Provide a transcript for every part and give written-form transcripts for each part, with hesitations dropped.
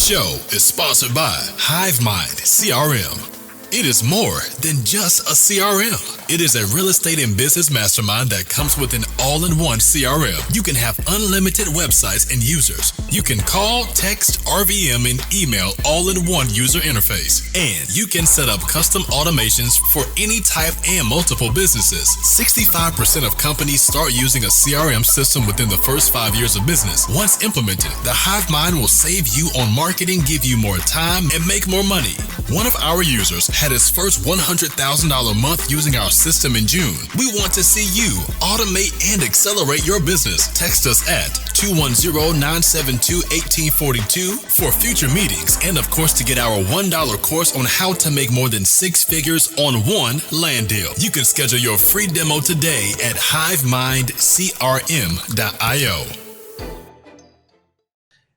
show is sponsored by HiveMind CRM. It is more than just a CRM. It is a real estate and business mastermind that comes with an all-in-one CRM. You can have unlimited websites and users. You can call, text, RVM, and email all in one user interface. And you can set up custom automations for any type and multiple businesses. 65% of companies start using a CRM system within the first 5 years of business. Once implemented, the HiveMind will save you on marketing, give you more time, and make more money. One of our users had his first $100,000 month using our system in June. We want to see you automate and accelerate your business. Text us at 210-972-1842 for future meetings and, of course, to get our $1 course on how to make more than 6 figures on one land deal. You can schedule your free demo today at hivemindcrm.io.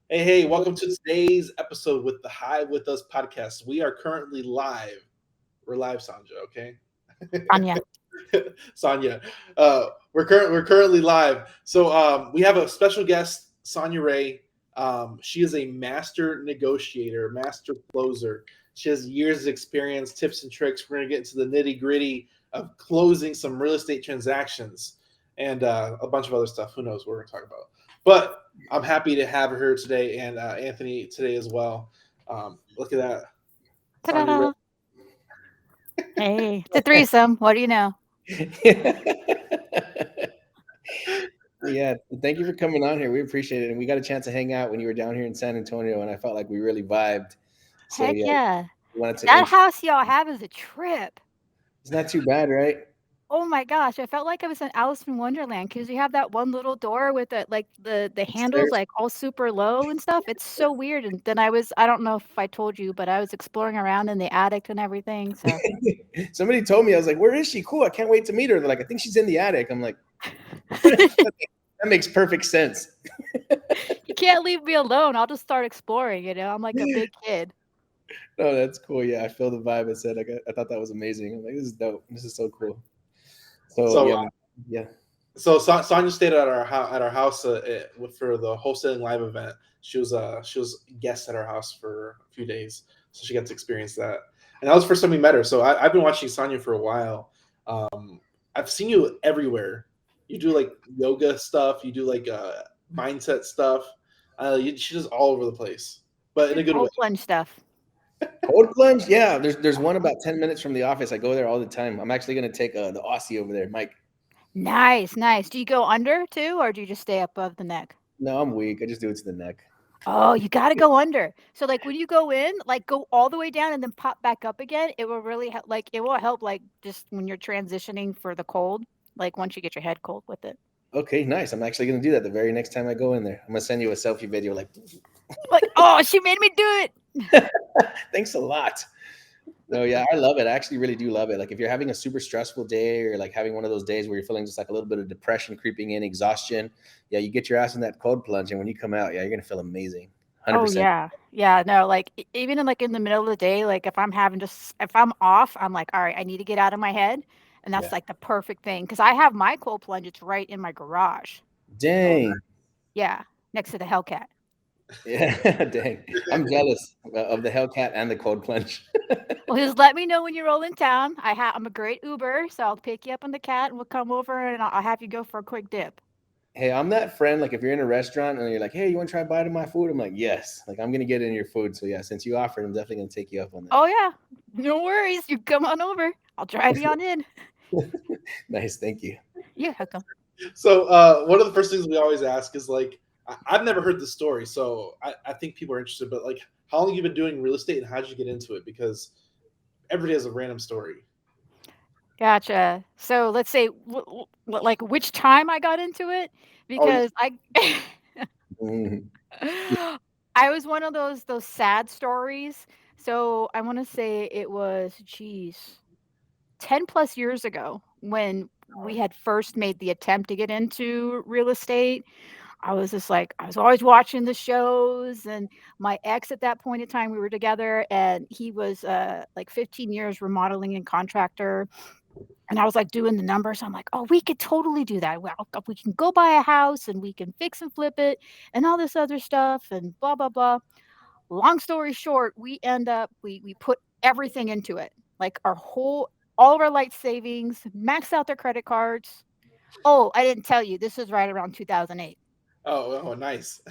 Hey, welcome to today's episode with the Hive With Us podcast. We are currently live. We're live, Sonja, okay? Sonja. Sonja. We're currently live. So we have a special guest, Sonja Ray. She is a master negotiator, master closer. She has years of experience, tips and tricks. We're going to get into the nitty-gritty of closing some real estate transactions and a bunch of other stuff. Who knows what we're going to talk about. But I'm happy to have her today and Anthony today as well. Look at that. Ta-da. Hey, it's a threesome. What do you know? Yeah, thank you for coming on here. We appreciate it. And we got a chance to hang out when you were down here in San Antonio, and I felt like we really vibed. So, Heck yeah. That house y'all have is a trip. It's not too bad, right? Oh my gosh, I felt like I was in Alice in Wonderland because you have that one little door with the handles like all super low and stuff. It's so weird. And then I don't know if I told you, but I was exploring around in the attic and everything. So somebody told me, I was like, where is she? Cool. I can't wait to meet her. They're like, I think she's in the attic. I'm like, that makes perfect sense. You can't leave me alone. I'll just start exploring, I'm like a big kid. No, that's cool. Yeah, I feel the vibe. I thought that was amazing. I'm like, this is dope. This is so cool. So yeah. So Sonja stayed at our house for the wholesaling live event. She was a guest at our house for a few days, so she got to experience that. And that was the first time we met her. So I've been watching Sonja for a while. I've seen you everywhere. You do like yoga stuff. You do like mindset stuff. She does all over the place, but in a good way. Plunge stuff. Cold plunge, yeah. There's one about 10 minutes from the office. I go there all the time. I'm actually going to take the Aussie over there, Mike. Nice. Do you go under too, or do you just stay above the neck? No, I'm weak. I just do it to the neck. Oh, you got to go under. So like when you go in, like go all the way down and then pop back up again. It will really help. Like it will help. Like just when you're transitioning for the cold. Like once you get your head cold with it. Okay, nice. I'm actually going to do that the very next time I go in there. I'm going to send you a selfie video like oh, she made me do it. Thanks a lot. No, yeah, I love it. I actually really do love it. Like if you're having a super stressful day or like having one of those days where you're feeling just like a little bit of depression creeping in, exhaustion, yeah, you get your ass in that cold plunge, and when you come out, yeah, you're going to feel amazing. 100%. Oh yeah. No, like even in the middle of the day, like if I'm off, I'm like, all right, I need to get out of my head. And that's like the perfect thing. Because I have my cold plunge. It's right in my garage. Dang. Yeah. Next to the Hellcat. Yeah. Dang. I'm jealous of the Hellcat and the cold plunge. Well, just let me know when you roll in town. I'm a great Uber. So I'll pick you up on the cat and we'll come over and I'll have you go for a quick dip. Hey, I'm that friend. Like if you're in a restaurant and you're like, hey, you want to try a bite of my food? I'm like, yes. Like I'm going to get in your food. So yeah, since you offered, I'm definitely going to take you up on that. Oh yeah. No worries. You come on over. I'll drive you on in. Nice, thank you. You're welcome. So one of the first things we always ask is like, I've never heard the story, so I think people are interested, but like how long have you been doing real estate and how did you get into it? Because everybody has a random story. Gotcha. So let's say like which time I got into it, because I was one of those sad stories. So I want to say it was 10 plus years ago when we had first made the attempt to get into real estate. I was always watching the shows, and my ex at that point in time, we were together, and he was like 15 years remodeling and contractor. And I was like doing the numbers. I'm like, oh, we could totally do that. Well, we can go buy a house and we can fix and flip it and all this other stuff and blah, blah, blah. Long story short, we put everything into it, like all of our light savings, maxed out their credit cards. Oh, I didn't tell you, this was right around 2008. Oh, nice.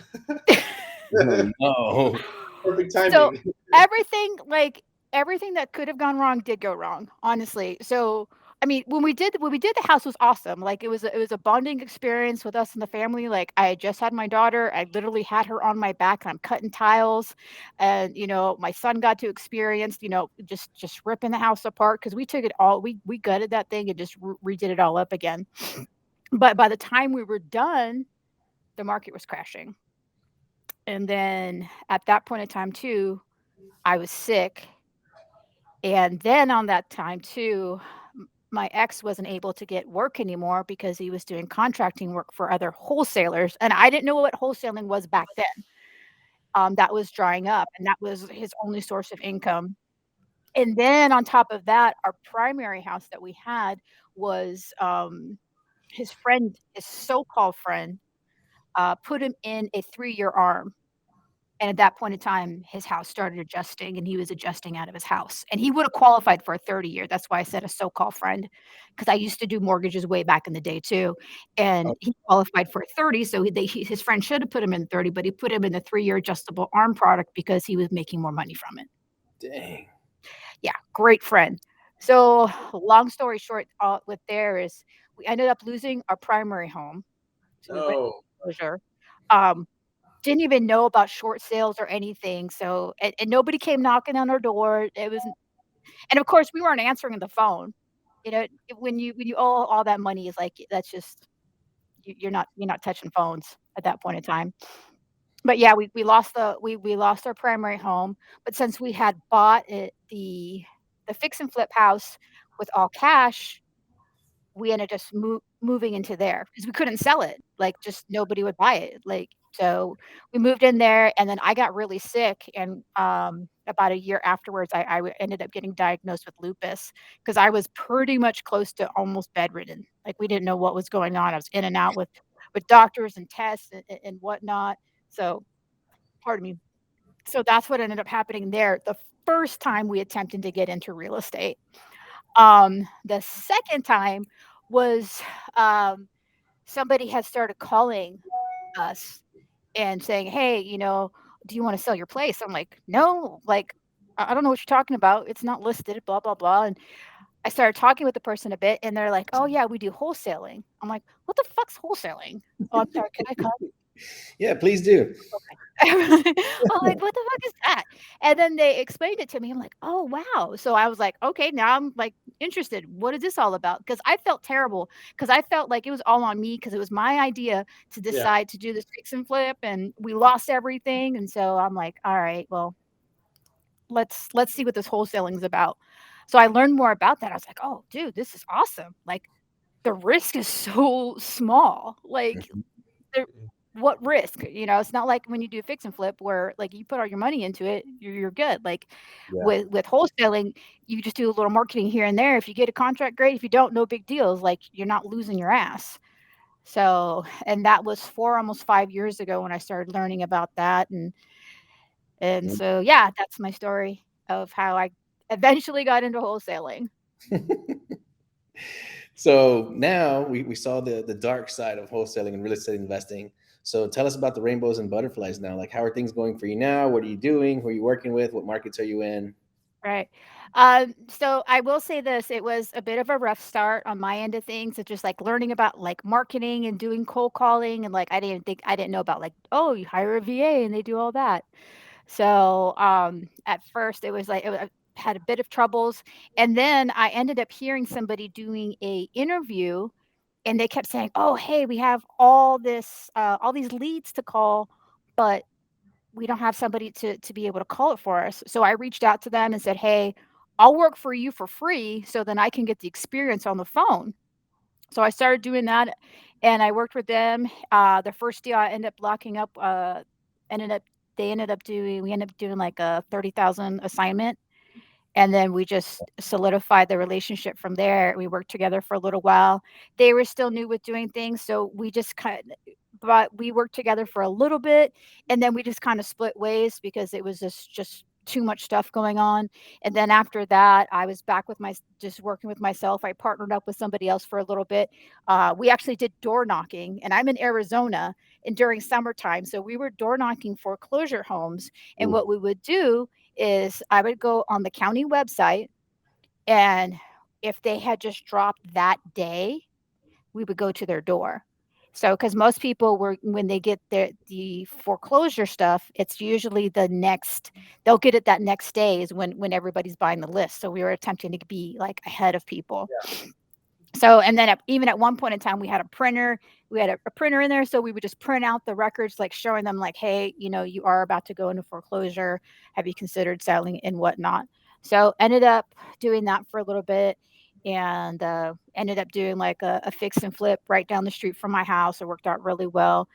Oh no. Perfect So timing. everything, like everything that could have gone wrong did go wrong, honestly. So I mean, when we did the house was awesome. Like it was a bonding experience with us and the family. Like I had just had my daughter. I literally had her on my back and I'm cutting tiles. And my son got to experience, just ripping the house apart because we took it all, we gutted that thing and just redid it all up again. But by the time we were done, the market was crashing. And then at that point in time too, I was sick. And then on that time too, my ex wasn't able to get work anymore because he was doing contracting work for other wholesalers. And I didn't know what wholesaling was back then. That was drying up and that was his only source of income. And then on top of that, our primary house that we had was his friend, his so-called friend, put him in a 3-year arm. And at that point in time, his house started adjusting and he was adjusting out of his house. And he would have qualified for a 30-year. That's why I said a so-called friend, because I used to do mortgages way back in the day too. And Oh, he qualified for a 30. So his friend should have put him in 30, but he put him in the 3-year adjustable arm product because he was making more money from it. dang. Yeah, great friend. So long story short, with there is we ended up losing our primary home. So we went Oh, into foreclosure. Um, didn't even know about short sales or anything, so and nobody came knocking on our door, it was and of course, we weren't answering the phone, when you owe all that money, is like, that's just you're not touching phones at that point in time. But yeah, we lost our primary home, but since we had bought the fix and flip house with all cash, we ended just moving into there because we couldn't sell it, like, just nobody would buy it, like, so we moved in there, and then I got really sick, and, about a year afterwards, ended up getting diagnosed with lupus because I was pretty much close to almost bedridden, like, we didn't know what was going on, I was in and out with doctors and tests and whatnot, so pardon me. So that's what ended up happening there the first time we attempted to get into real estate. The second time was, um, somebody had started calling us and saying, "Hey, do you wanna sell your place?" I'm like, "No, like, I don't know what you're talking about. It's not listed, blah, blah, blah," and I started talking with the person a bit, and they're like, "Oh, yeah, we do wholesaling." I'm like, "What the fuck's wholesaling?" "Oh, I'm sorry, can I call?" Yeah, please do. Okay. I'm like, "What the fuck is that?" And then they explained it to me. I'm like, "Oh, wow." So I was like, "Okay, now I'm, like, interested. What is this all about?" Because I felt terrible. Because I felt like it was all on me. Because it was my idea to yeah. decide to do this fix and flip, and we lost everything, and so I'm like, "Alright, well, let's see what this wholesaling's about." So I learned more about that. I was like, "Oh, dude, this is awesome." Like, the risk is so small. Like, Mhm. there what risk? It's not like when you do fix and flip where, like, you put all your money into it, you're good. Like, Yeah. with wholesaling, you just do a little marketing here and there. If you get a contract, great. If you don't, no big deals. Like, you're not losing your ass. So, and that was 4, almost 5 years ago when I started learning about that, and Yep. so, yeah, that's my story of how I eventually got into wholesaling. So now we saw the dark side of wholesaling and real estate investing. So tell us about the rainbows and butterflies now. Like, how are things going for you now? What are you doing? Who are you working with? What markets are you in? Right. So I will say this, it was a bit of a rough start on my end of things. It's just like learning about like marketing and doing cold calling and like I didn't know about like, oh, you hire a VA and they do all that. So at first it was like I had a bit of troubles. And then I ended up hearing somebody doing a interview and they kept saying, "Oh, hey, we have all these leads to call, but we don't have somebody to be able to call it for us." So I reached out to them and said, "Hey, I'll work for you for free so then I can get the experience on the phone." So I started doing that and I worked with them. The first deal I ended up locking up, ended up they ended up doing we ended up doing like a 30,000 assignment. And then we just solidified the relationship from there. We worked together for a little while. They were still new with doing things, so but we worked together for a little bit, and then we just kind of split ways because it was just too much stuff going on. And then after that, I was back with my just working with myself. I partnered up with somebody else for a little bit. We actually did door knocking, and I'm in Arizona, and during summertime, so we were door knocking foreclosure homes. And Ooh. what we would do is I would go on the county website, and if they had just dropped that day, we would go to their door. So, because most people were, when they get the foreclosure stuff, it's usually the next, they'll get it that next day is when everybody's buying the list. So we were attempting to be like ahead of people. So, and then even at one point in time, we had a printer. We had a printer in there, so we would just print out the records, like showing them, like, "Hey, you are about to go into foreclosure. Have you considered selling and whatnot?" So, ended up doing that for a little bit, and ended up doing like a fix and flip right down the street from my house. It worked out really well.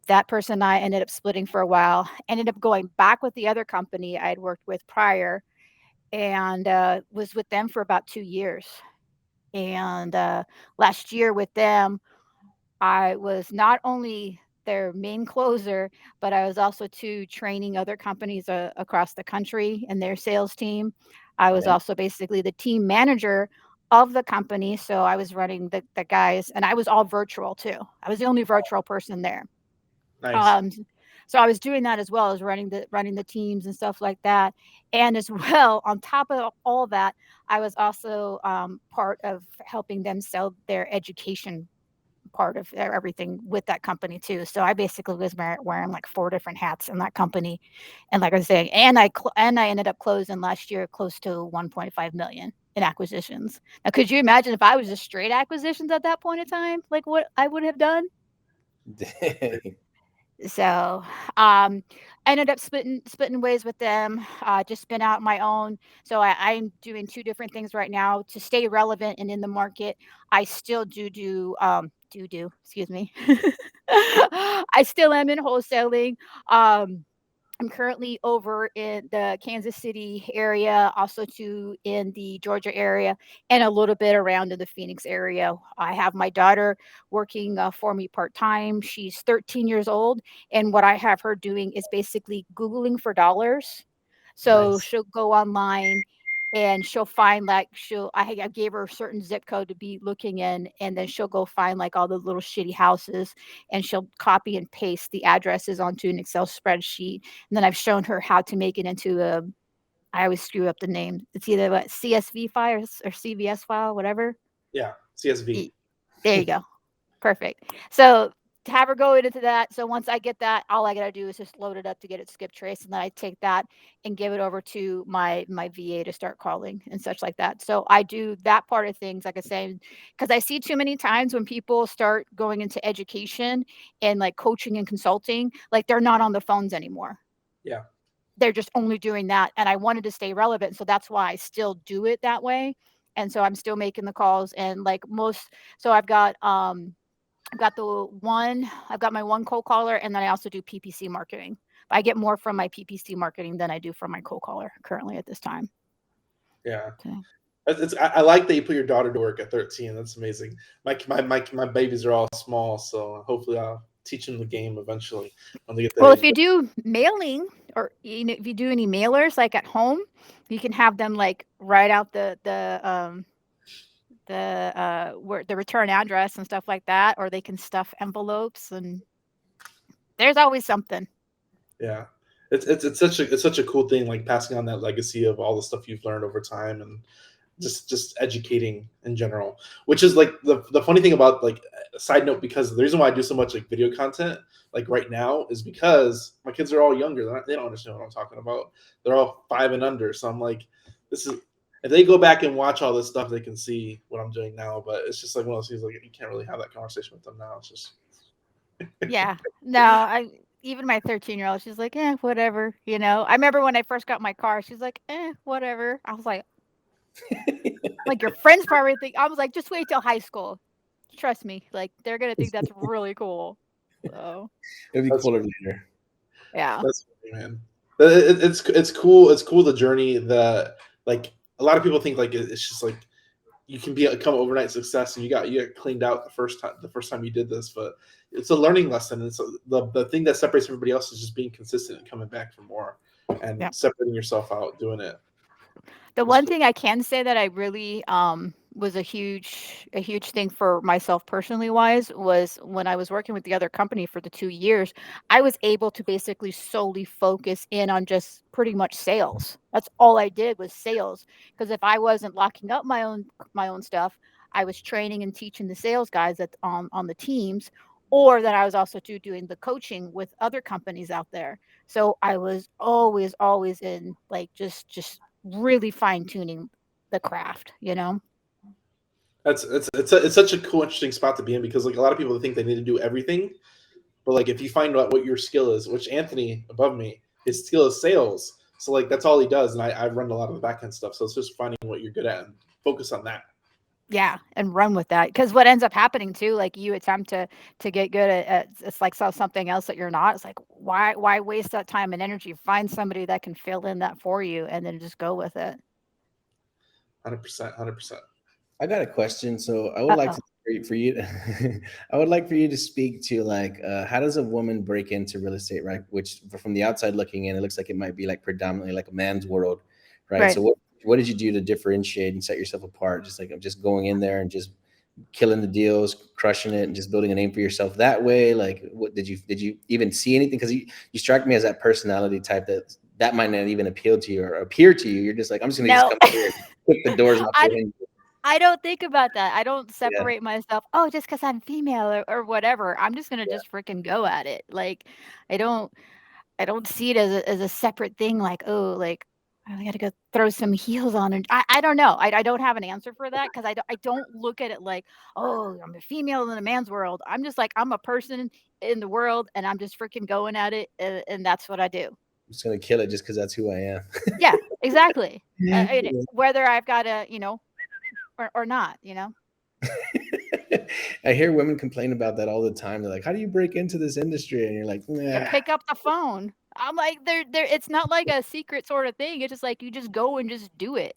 That person and I ended up splitting for a while. Ended up going back with the other company I had worked with prior, and was with them for about 2 years. And last year with them, I was not only their main closer, but I was also too training other companies across the country and their sales team. I was Yeah. also basically the team manager of the company. So I was running the guys, and I was all virtual too. I was the only virtual person there. Nice. Um, so I was doing that as well as running the teams and stuff like that. And as well, on top of all that, I was also part of helping them sell their education part of everything with that company too. So I basically was wearing like 4 different hats in that company. And like I was saying, and I ended up closing last year close to 1.5 million in acquisitions. Now, could you imagine if I was just straight acquisitions at that point in time, like what I would have done? Dang. So, I ended up splitting ways with them, just spin out my own. So I'm doing 2 different things right now to stay relevant and in the market. I still excuse me. I still am in wholesaling. I'm currently over in the Kansas City area, also too in the Georgia area, and a little bit around in the Phoenix area. I have my daughter working for me part time. She's 13 years old, and what I have her doing is basically Googling for dollars. So Nice. she'll go online and she'll find like I gave her a certain zip code to be looking in, and then she'll go find like all the little shitty houses, and she'll copy and paste the addresses onto an Excel spreadsheet. And then I've shown her how to make it into a, I always screw up the name. It's either what CSV file or CVS file, whatever. Yeah. CSV. There you go. Perfect. So to have her go into that. So once I get that, all I gotta do is just load it up to get it skip trace, and then I take that and give it over to my VA to start calling and such like that. So I do that part of things, like I say, because I see too many times when people start going into education and like coaching and consulting, like they're not on the phones anymore. Yeah. They're just only doing that. And I wanted to stay relevant. So that's why I still do it that way. And so I'm still making the calls, and like most, so I've got my one cold caller, and then I also do PPC marketing. I get more from my PPC marketing than I do from my cold caller currently at this time. Yeah. Okay. I like that you put your daughter to work at 13. That's amazing. My babies are all small, so hopefully I'll teach them the game eventually when they get that Well, if age. you do mailing, or if you do any mailers like at home, you can have them like write out where the return address and stuff like that, or they can stuff envelopes, and there's always something. Yeah. It's such a cool thing, like passing on that legacy of all the stuff you've learned over time, and just educating in general, which is like the funny thing about, like, a side note, because the reason why I do so much like video content like right now is because my kids are all younger. They don't understand what I'm talking about. They're all 5 and under, so I'm like, this is, if they go back and watch all this stuff, they can see what I'm doing now. But it's just like one of those things, like you can't really have that conversation with them now. It's just Yeah. No, even my 13-year-old, she's like, whatever. I remember when I first got my car, she's like, whatever. I was like your friends probably think, I was like, just wait till high school. Trust me, like they're gonna think that's really cool. So It'll be that's cooler later. yeah. That's funny, man. It's cool. It's cool, the journey that, like, a lot of people think like it's just like you can become overnight success, and you got cleaned out the first time you did this. But it's a learning lesson. It's the thing that separates everybody else is just being consistent and coming back for more, and Yeah. separating yourself out doing it. The one thing I can say that I really was a huge thing for myself personally wise was when I was working with the other company for the 2 years, I was able to basically solely focus in on just pretty much sales. That's all I did was sales. Because if I wasn't locking up my own stuff, I was training and teaching the sales guys that on the teams, or that I was also doing the coaching with other companies out there. So I was always in like just really fine tuning the craft, you know? It's such a cool, interesting spot to be in, because like a lot of people think they need to do everything, but like if you find out what your skill is, which Anthony above me, his skill is sales, so like that's all he does, and I run a lot of the back end stuff, so it's just finding what you're good at and focus on that. Yeah, and run with that, because what ends up happening too, like you attempt to get good at it's like something else that you're not. It's like why waste that time and energy? Find somebody that can fill in that for you, and then just go with it. 100%. I got a question. So I would like to for you I would like for you to speak to like how does a woman break into real estate, right? Which from the outside looking in, it looks like it might be like predominantly like a man's world, right? So what did you do to differentiate and set yourself apart? Just like just going in there and just killing the deals, crushing it, and just building a name for yourself that way? Like, what did you even see anything? Because you strike me as that personality type that might not even appeal to you or appear to you. You're just like, I'm just gonna just come here and put the doors off your hinges. I don't think about that. I don't separate myself. Oh, just because I'm female or whatever. I'm just gonna just freaking go at it. Like, I don't see it as a separate thing. Like, oh, like I got to go throw some heels on, and I don't know. I don't have an answer for that, because I don't look at it like, oh, I'm a female in a man's world. I'm just like, I'm a person in the world, and I'm just freaking going at it, and that's what I do. I'm just gonna kill it just because that's who I am. Yeah, exactly. Whether I've got to, or not, I hear women complain about that all the time. They're like, how do you break into this industry? And you're like, nah. Pick up the phone. I'm like, it's not like a secret sort of thing. It's just like, you just go and just do it.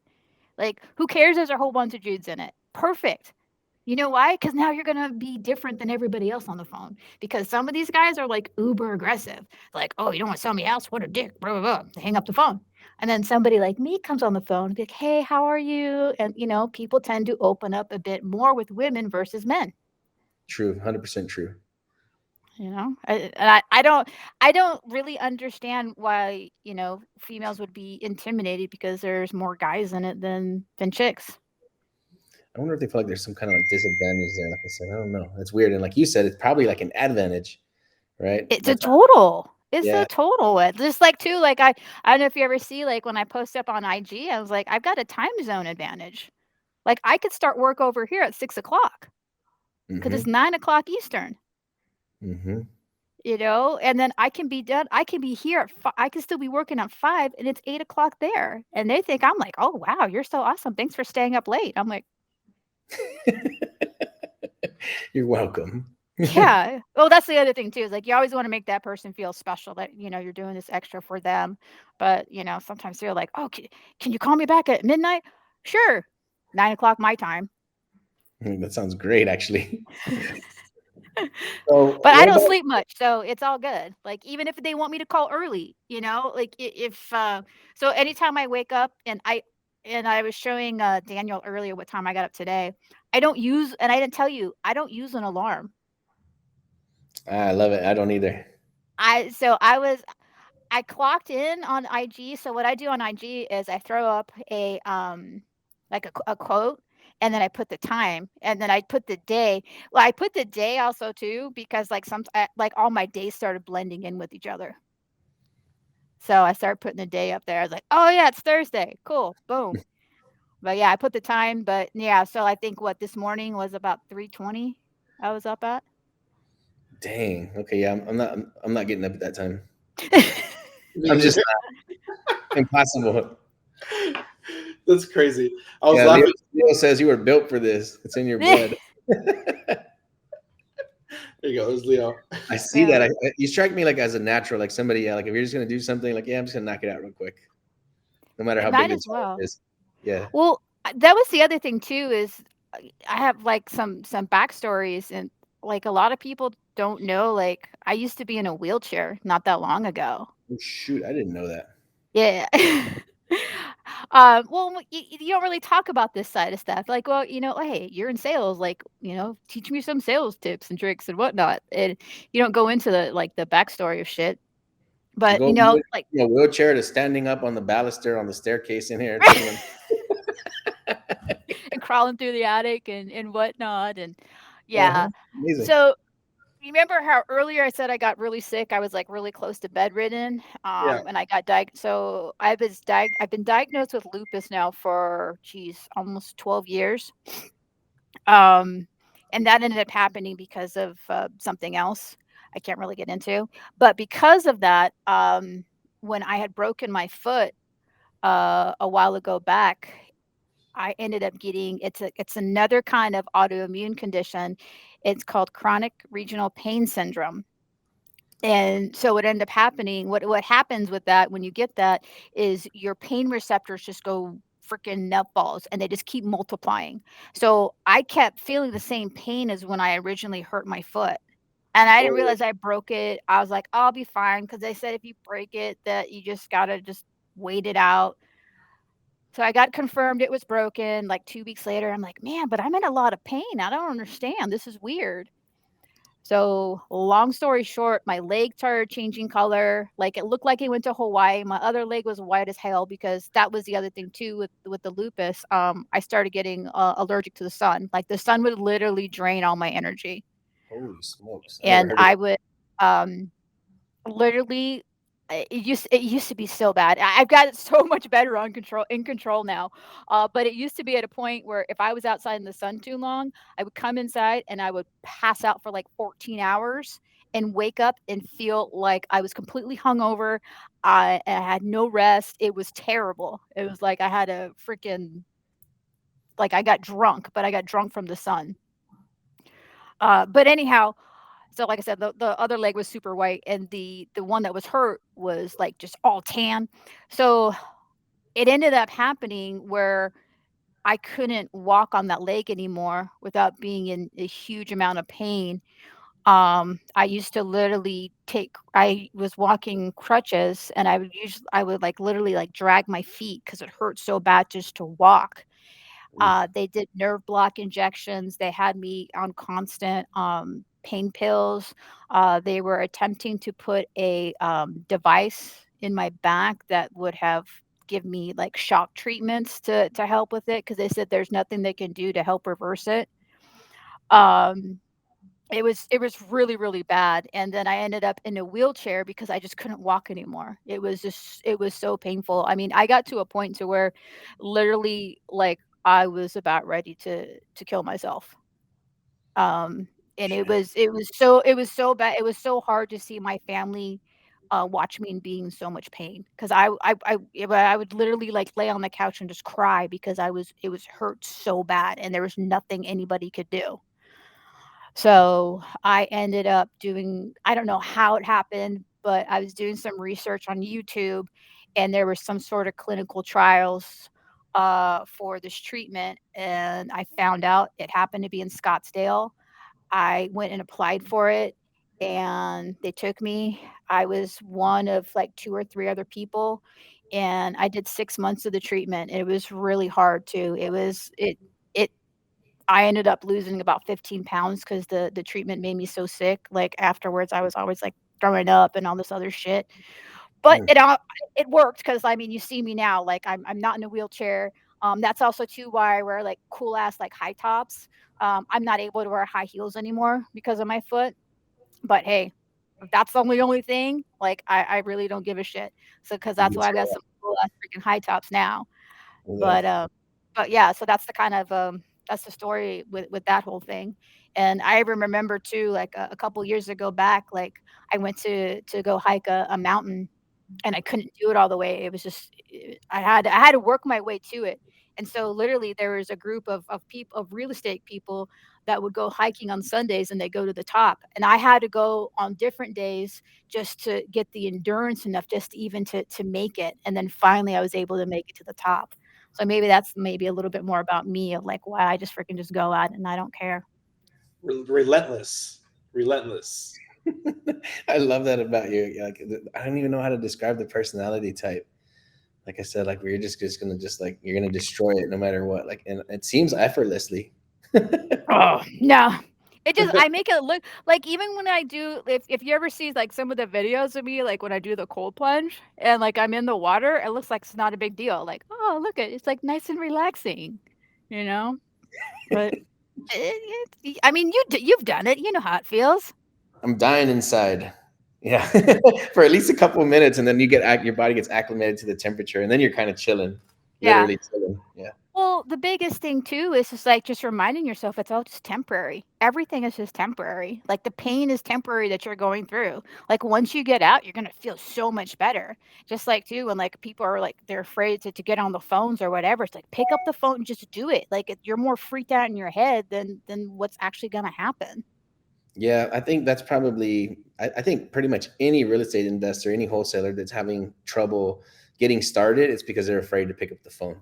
Like, who cares? There's a whole bunch of dudes in it. Perfect. You know why? Because now you're going to be different than everybody else on the phone. Because some of these guys are like uber aggressive. Like, oh, you don't want to sell me a house? What a dick. Blah, blah, blah. They hang up the phone. And then somebody like me comes on the phone and be like, hey, how are you? And, people tend to open up a bit more with women versus men. True. 100% true. I don't really understand why, females would be intimidated because there's more guys in it than chicks. I wonder if they feel like there's some kind of like disadvantage there. Like I said, I don't know. It's weird. And like you said, it's probably like an advantage, right? It's a total. It's a total. Just like too, like I don't know if you ever see, like when I post up on IG, I was like, I've got a time zone advantage. Like I could start work over here at 6 o'clock because it's 9 o'clock Eastern. Mm-hmm. And then I can be done. I can be here I can still be working at 5, and it's 8 o'clock there. And they think I'm like, oh wow, you're so awesome. Thanks for staying up late. I'm like, you're welcome. Yeah. Well, that's the other thing too, is like you always want to make that person feel special, that you're doing this extra for them. But sometimes they're like, oh, can you call me back at midnight? Sure. 9 o'clock my time. That sounds great, actually. But I don't sleep much, so it's all good. Like even if they want me to call early, like so anytime I wake up, and I was showing Daniel earlier what time I got up today. I don't use an alarm. I love it. I don't either. I clocked in on IG. So what I do on IG is I throw up a quote, and then I put the time, and then I put the day. Well, I put the day also too, because like all my days started blending in with each other. So I started putting the day up there. I was like, oh yeah, it's Thursday. Cool. Boom. But yeah, I put the time, but yeah, so I think this morning was about 3:20 I was up at. Dang. Okay, yeah, I'm not getting up at that time. I'm just not. Impossible. That's crazy. I was laughing. Leo says you were built for this. It's in your blood. There you go. There's Leo. I see that. You strike me like as a natural, like somebody. Like if you're just gonna do something, like I'm just gonna knock it out real quick, no matter how big it is. Yeah. Well, That was the other thing too is I have like some backstories and like a lot of people don't know like I used to be in a wheelchair not that long ago. Oh, shoot, I didn't know that. Yeah. Well, you don't really talk about this side of stuff. Like, well, hey, you're in sales. Like, teach me some sales tips and tricks and whatnot. And you don't go into the backstory of shit. To But go you went like, from a wheelchair to standing up on the baluster on the staircase in here, and crawling through the attic and whatnot. And uh-huh. yeah. Amazing. So you remember how earlier I said I got really sick? I was like really close to bedridden. Yeah. And I got so I've been diagnosed with lupus now for almost 12 years. Um, and that ended up happening because of something else I can't really get into. But because of that, when I had broken my foot a while ago back, I ended up getting it's another kind of autoimmune condition. It's called chronic regional pain syndrome. And so what ended up happening, what happens with that when you get that is your pain receptors just go freaking nutballs and they just keep multiplying. So I kept feeling the same pain as when I originally hurt my foot. And I didn't Oh, realize I broke it. I was like, I'll be fine because they said if you break it that you just gotta just wait it out. So I got confirmed it was broken like 2 weeks later. I'm like, man, but I'm in a lot of pain. I don't understand. This is weird. So, long story short, my leg started changing color. Like it looked like it went to Hawaii. My other leg was white as hell because that was the other thing too with the lupus. I started getting allergic to the sun. Like the sun would literally drain all my energy, Holy smokes. I never and heard of I that. would um, literally it used to be so bad. I've got it so much better on control in control now. But it used to be at a point where if I was outside in the sun too long, I would come inside and I would pass out for like 14 hours and wake up and feel like I was completely hungover. I had no rest. It was terrible. It was like I had a freaking like I got drunk, but I got drunk from the sun. But anyhow, so like I said, the other leg was super white, and the one that was hurt was like just all tan. So it ended up happening where I couldn't walk on that leg anymore without being in a huge amount of pain. I used to literally I was walking crutches and I would like literally like drag my feet because it hurt so bad just to walk. Oof. They did nerve block injections. They had me on constant pain pills. They were attempting to put a device in my back that would have give me like shock treatments to help with it because they said there's nothing they can do to help reverse it. Um, it was really really bad, and then I ended up in a wheelchair because I just couldn't walk anymore. It was so painful. I mean, I got to a point to where literally like I was about ready to kill myself. Um, and Shit. it was so bad. It was so hard to see my family watch me in being so much pain because I would literally like lay on the couch and just cry because it was hurt so bad and there was nothing anybody could do. So I ended up doing I don't know how it happened, but I was doing some research on YouTube and there was some sort of clinical trials for this treatment. And I found out it happened to be in Scottsdale. I went and applied for it and they took me. I was one of like two or three other people. And I did 6 months of the treatment. It was really hard too. It I ended up losing about 15 pounds because the treatment made me so sick. Like, afterwards, I was always, like, throwing up and all this other shit. But Mm. it worked because I mean, you see me now, like, I'm not in a wheelchair. That's also too why I wear, like, cool ass, like, high tops. I'm not able to wear high heels anymore because of my foot. But hey, if that's the only thing, like, I really don't give a shit. So because that's why That's I got some cool ass freaking high tops now. right. But, yeah, so that's the kind of, that's the story with that whole thing. And I even remember too, like a couple years ago back, like I went to go hike a mountain and I couldn't do it all the way. It was just I had to work my way to it. And so literally there was a group of people of real estate people that would go hiking on Sundays and they go to the top. And I had to go on different days just to get the endurance enough just even to make it. And then finally I was able to make it to the top. So maybe that's maybe a little bit more about me of like why I just freaking just go out and I don't care. Relentless. I love that about you. Like, I don't even know how to describe the personality type. Like I said, like, we're just gonna just like, you're gonna destroy it no matter what. Like, and it seems effortlessly. Oh no. It just I make it look like even when I do if you ever see like some of the videos of me like when I do the cold plunge and like I'm in the water, it looks like it's not a big deal. Like, oh look it's like nice and relaxing, you know? But I mean you've done it. You know how it feels. I'm dying inside. Yeah, for at least a couple of minutes, and then your body gets acclimated to the temperature, and then you're kind of chilling, Yeah. literally chilling. Yeah. Well, the biggest thing too is just like just reminding yourself it's all just temporary. Everything is just temporary. Like the pain is temporary that you're going through. Like once you get out, you're gonna feel so much better. Just like too, when like people are like they're afraid to get on the phones or whatever. It's like pick up the phone and just do it. Like you're more freaked out in your head than what's actually gonna happen. Yeah, I think that's probably, I think pretty much any real estate investor, any wholesaler that's having trouble getting started, it's because they're afraid to pick up the phone.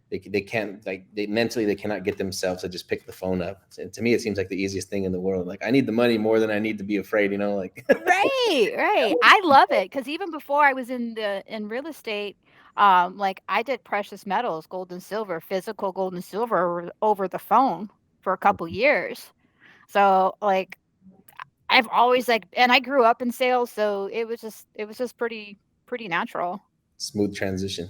They can't, like, they mentally, they cannot get themselves to just pick the phone up. And to me, it seems like the easiest thing in the world. Like, I need the money more than I need to be afraid, like. Right. I love it because even before I was in real estate, like I did precious metals, gold and silver, physical gold and silver over the phone for a couple years. So like I've always like, and I grew up in sales, so it was just pretty natural. Smooth transition.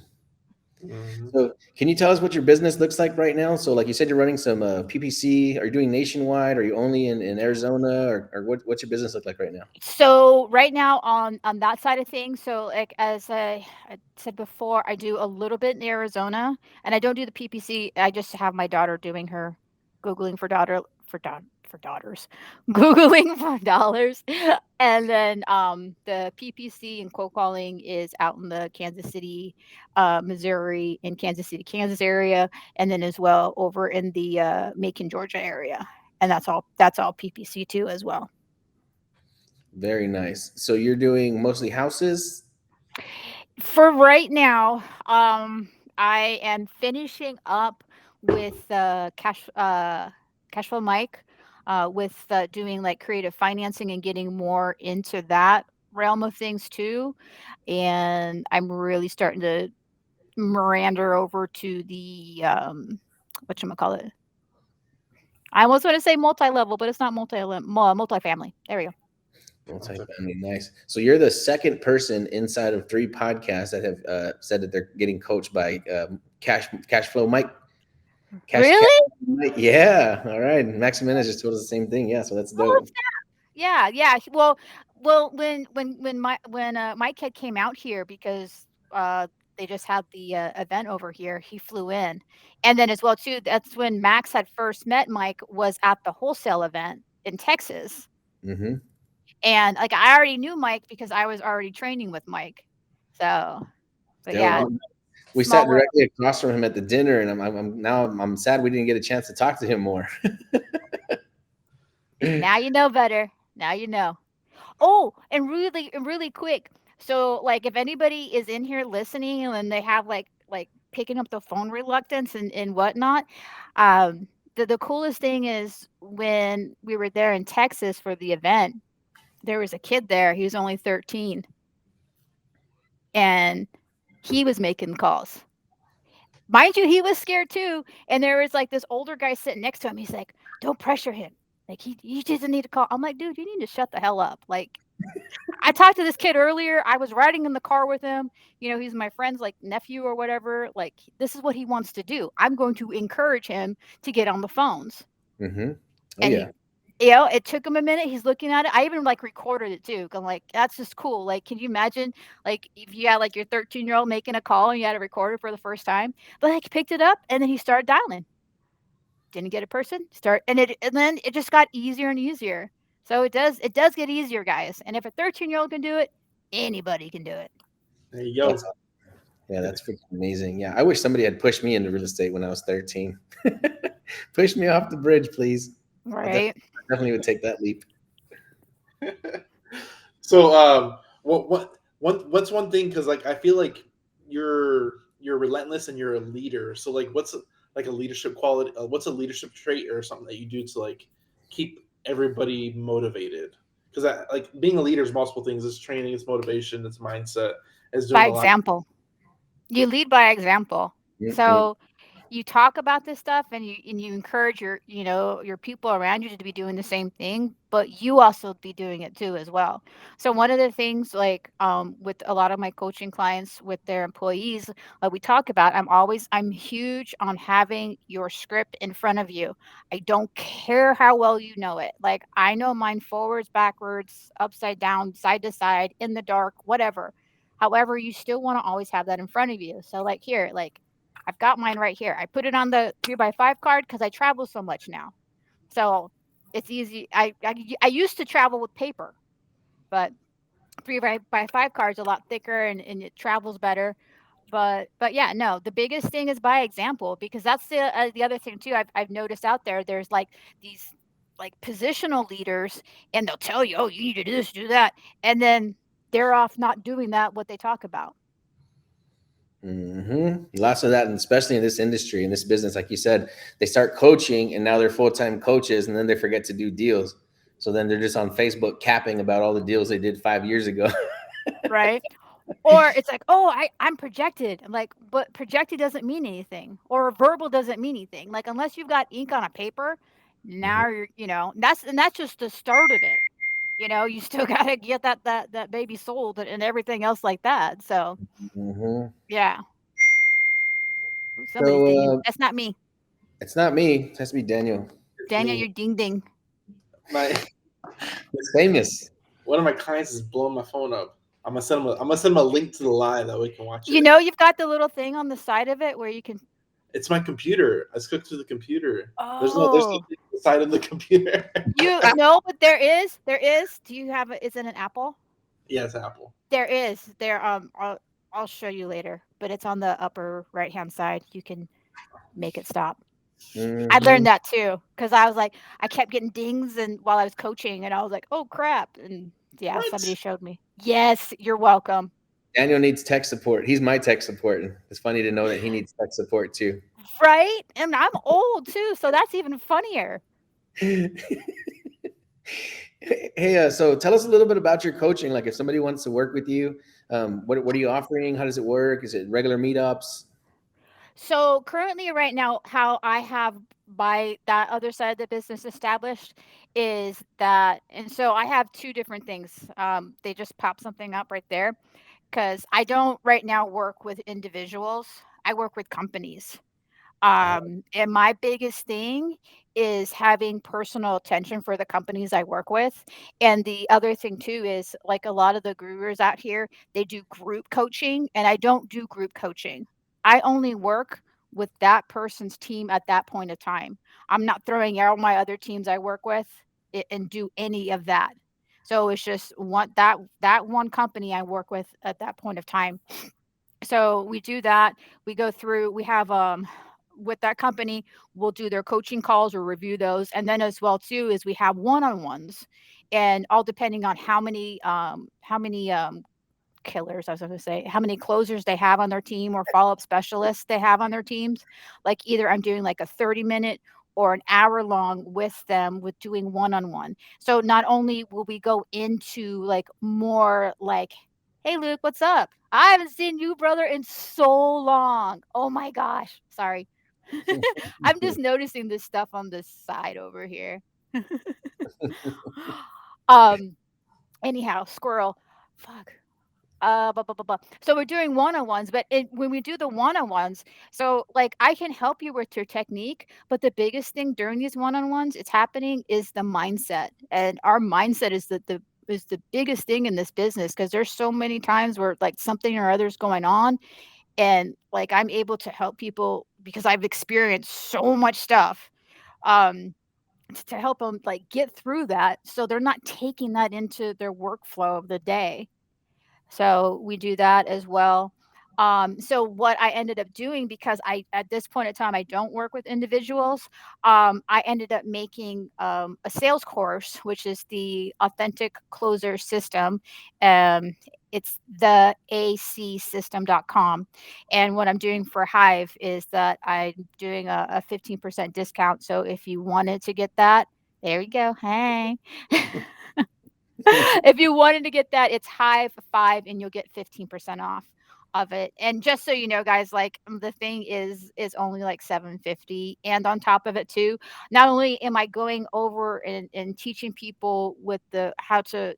Mhm. So can you tell us what your business looks like right now? So like you said, you're running some PPC. Are you doing nationwide? Are you only in Arizona, or what's your business look like right now? So right now on that side of things, so like as I said before, I do a little bit in Arizona, and I don't do the PPC. I just have my daughter doing her googling for daughters, googling for dollars, and then the PPC and cold calling is out in the Kansas City, Missouri, and Kansas City, Kansas area, and then as well over in the Macon, Georgia area, and that's all PPC too as well. Very nice. So you're doing mostly houses? For right now, I am finishing up with cash flow Mike, with doing like creative financing and getting more into that realm of things too. And I'm really starting to meander over to the whatchamacallit. I almost want to say multi-level, but it's not multi-family. There we go. Multi-family, nice. So you're the second person inside of 3 podcasts that have said that they're getting coached by cash flow Mike. Really? Mike. Yeah. All right. Maximinus just told us the same thing. Yeah. So that's dope. Yeah, yeah. Well, when Mike had came out here because they just had the event over here, he flew in, and then as well too. That's when Max had first met Mike was at the wholesale event in Texas, Mm-hmm. and like I already knew Mike because I was already training with Mike. So, but yeah, We small sat world. directly across from him at the dinner, and I'm sad we didn't get a chance to talk to him more. Now you know better. Now you know. Oh, and really quick. So, like, if anybody is in here listening and they have like picking up the phone reluctance and whatnot, the coolest thing is when we were there in Texas for the event, there was a kid there. He was only 13, and he was making calls. Mind you, he was scared too. And there was like this older guy sitting next to him. He's like, "Don't pressure him. Like he doesn't need to call." I'm like, "Dude, you need to shut the hell up." Like I talked to this kid earlier. I was riding in the car with him. He's my friend's like nephew or whatever. Like this is what he wants to do. I'm going to encourage him to get on the phones. Mm-hmm. Oh, And yeah. it took him a minute. He's looking at it. I even like recorded it too. I'm like, that's just cool. Like, can you imagine like if you had like your 13-year-old making a call and you had to record it for the first time? But like he picked it up and then he started dialing. Didn't get a person, and then it just got easier and easier. So it does get easier, guys. And if a 13-year-old can do it, anybody can do it. There you go. Yeah, that's freaking amazing. Yeah, I wish somebody had pushed me into real estate when I was 13. Push me off the bridge, please. Right. I definitely would take that leap. So, what's one thing? Because like I feel like you're you're relentless and you're a leader. So like, what's like a leadership quality? What's a leadership trait or something that you do to like keep everybody motivated? Because like being a leader is multiple things. It's training, it's motivation, it's mindset, it's doing By a lot. example. You lead by example. Mhm. So you talk about this stuff and you encourage your, you know, your people around you to be doing the same thing, but you also be doing it too as well. So one of the things like with a lot of my coaching clients with their employees, like we talk about, I'm huge on having your script in front of you. I don't care how well you know it. Like I know mine forwards, backwards, upside down, side to side, in the dark, whatever. However, you still want to always have that in front of you. So like here, like I've got mine right here. I put it on the 3x5 card because I travel so much now. So it's easy. I used to travel with paper, but 3x5 card is a lot thicker and it travels better. But yeah, no, the biggest thing is by example, because that's the other thing too. I've noticed out there. There's like these like positional leaders, and they'll tell you, oh, you need to do this, do that, and then they're off not doing that what they talk about. Lots of that, and especially in this industry, in this business, like you said, they start coaching and now they're full-time coaches, and then they forget to do deals. So then they're just on Facebook capping about all the deals they did 5 years ago. Right. Or it's like, oh, I'm projected. I'm like, but projected doesn't mean anything, or verbal doesn't mean anything. Like unless you've got ink on a paper, now you're, you know, that's just the start of it. You know, you still gotta get that baby sold and everything else like that. So hmm yeah. Ooh, somebody's So dinging. That's not me. it's not me. It has to be Daniel. It's Daniel, me. you're ding ding. My It's famous. one of my clients is blowing my phone up. I'm gonna send him a link to the live that we can watch You it. know, you've got the little thing on the side of it where you can. It's my computer. I cooked through the computer. There's no Oh, link to the side of the computer. you no, but there is. Do you have it? Is it an Apple? Yeah, it's Apple. There is. I'll show you later, but it's on the upper right-hand side. You can make it stop. I hmm learned that too because I was like, I kept getting dings and while I was coaching, and I was like, oh crap, and yeah, somebody What? showed me. Yes, you're welcome. Daniel needs tech support. He's my tech support. And it's funny to know that he needs tech support too. Right, and I'm old too, so that's even funnier. Hey, so tell us a little bit about your coaching. Like, if somebody wants to work with you, what are you offering? How does it work? Is it regular meetups? So currently, right now, how I have by that other side of the business established is that, and so I have two different things. They just pop something up right there because I don't right now work with individuals. I work with companies. And my biggest thing is having personal attention for the companies I work with. And the other thing too is like a lot of the gurus out here, they do group coaching, and I don't do group coaching. I only work with that person's team at that point of time. I'm not throwing out my other teams I work with and do any of that. So it's just that one company I work with at that point of time. So we do that. We go through, we have with that company, we'll do their coaching calls or review those. And then as well too is we have one-on-ones, and all depending on how many killers, I was going to say, how many closers they have on their team or follow-up specialists they have on their teams. Like either I'm doing like a 30-minute or an hour long with them with doing one-on-one. So not only will we go into like more like, hey Luke, what's up? I haven't seen you, brother, in so long. Oh my gosh. Sorry. I'm just noticing this stuff on this side over here. um anyhow, squirrel. Fuck. Blah, blah, blah, blah. So we're doing one-on-ones, but when we do the one-on-ones, so like I can help you with your technique, but the biggest thing during these one-on-ones, it's happening is the mindset, and our mindset is the biggest thing in this business because there's so many times where like something or other's going on, and like I'm able to help people because I've experienced so much stuff. Um, to help them like get through that so they're not taking that into their workflow of the day. So we do that as well. So what I ended up doing, because I at this point in time I don't work with individuals, I ended up making a sales course, which is the Authentic Closer System, um, it's theacsystem.com. And what I'm doing for Hive is that I'm doing a 15% discount. So if you wanted to get that, there you go. Hey. If you wanted to get that, it's Hive 5 and you'll get 15% off of it. And just so you know, guys, like the thing is only like 750. And on top of it too, not only am I going over and teaching people with the how to,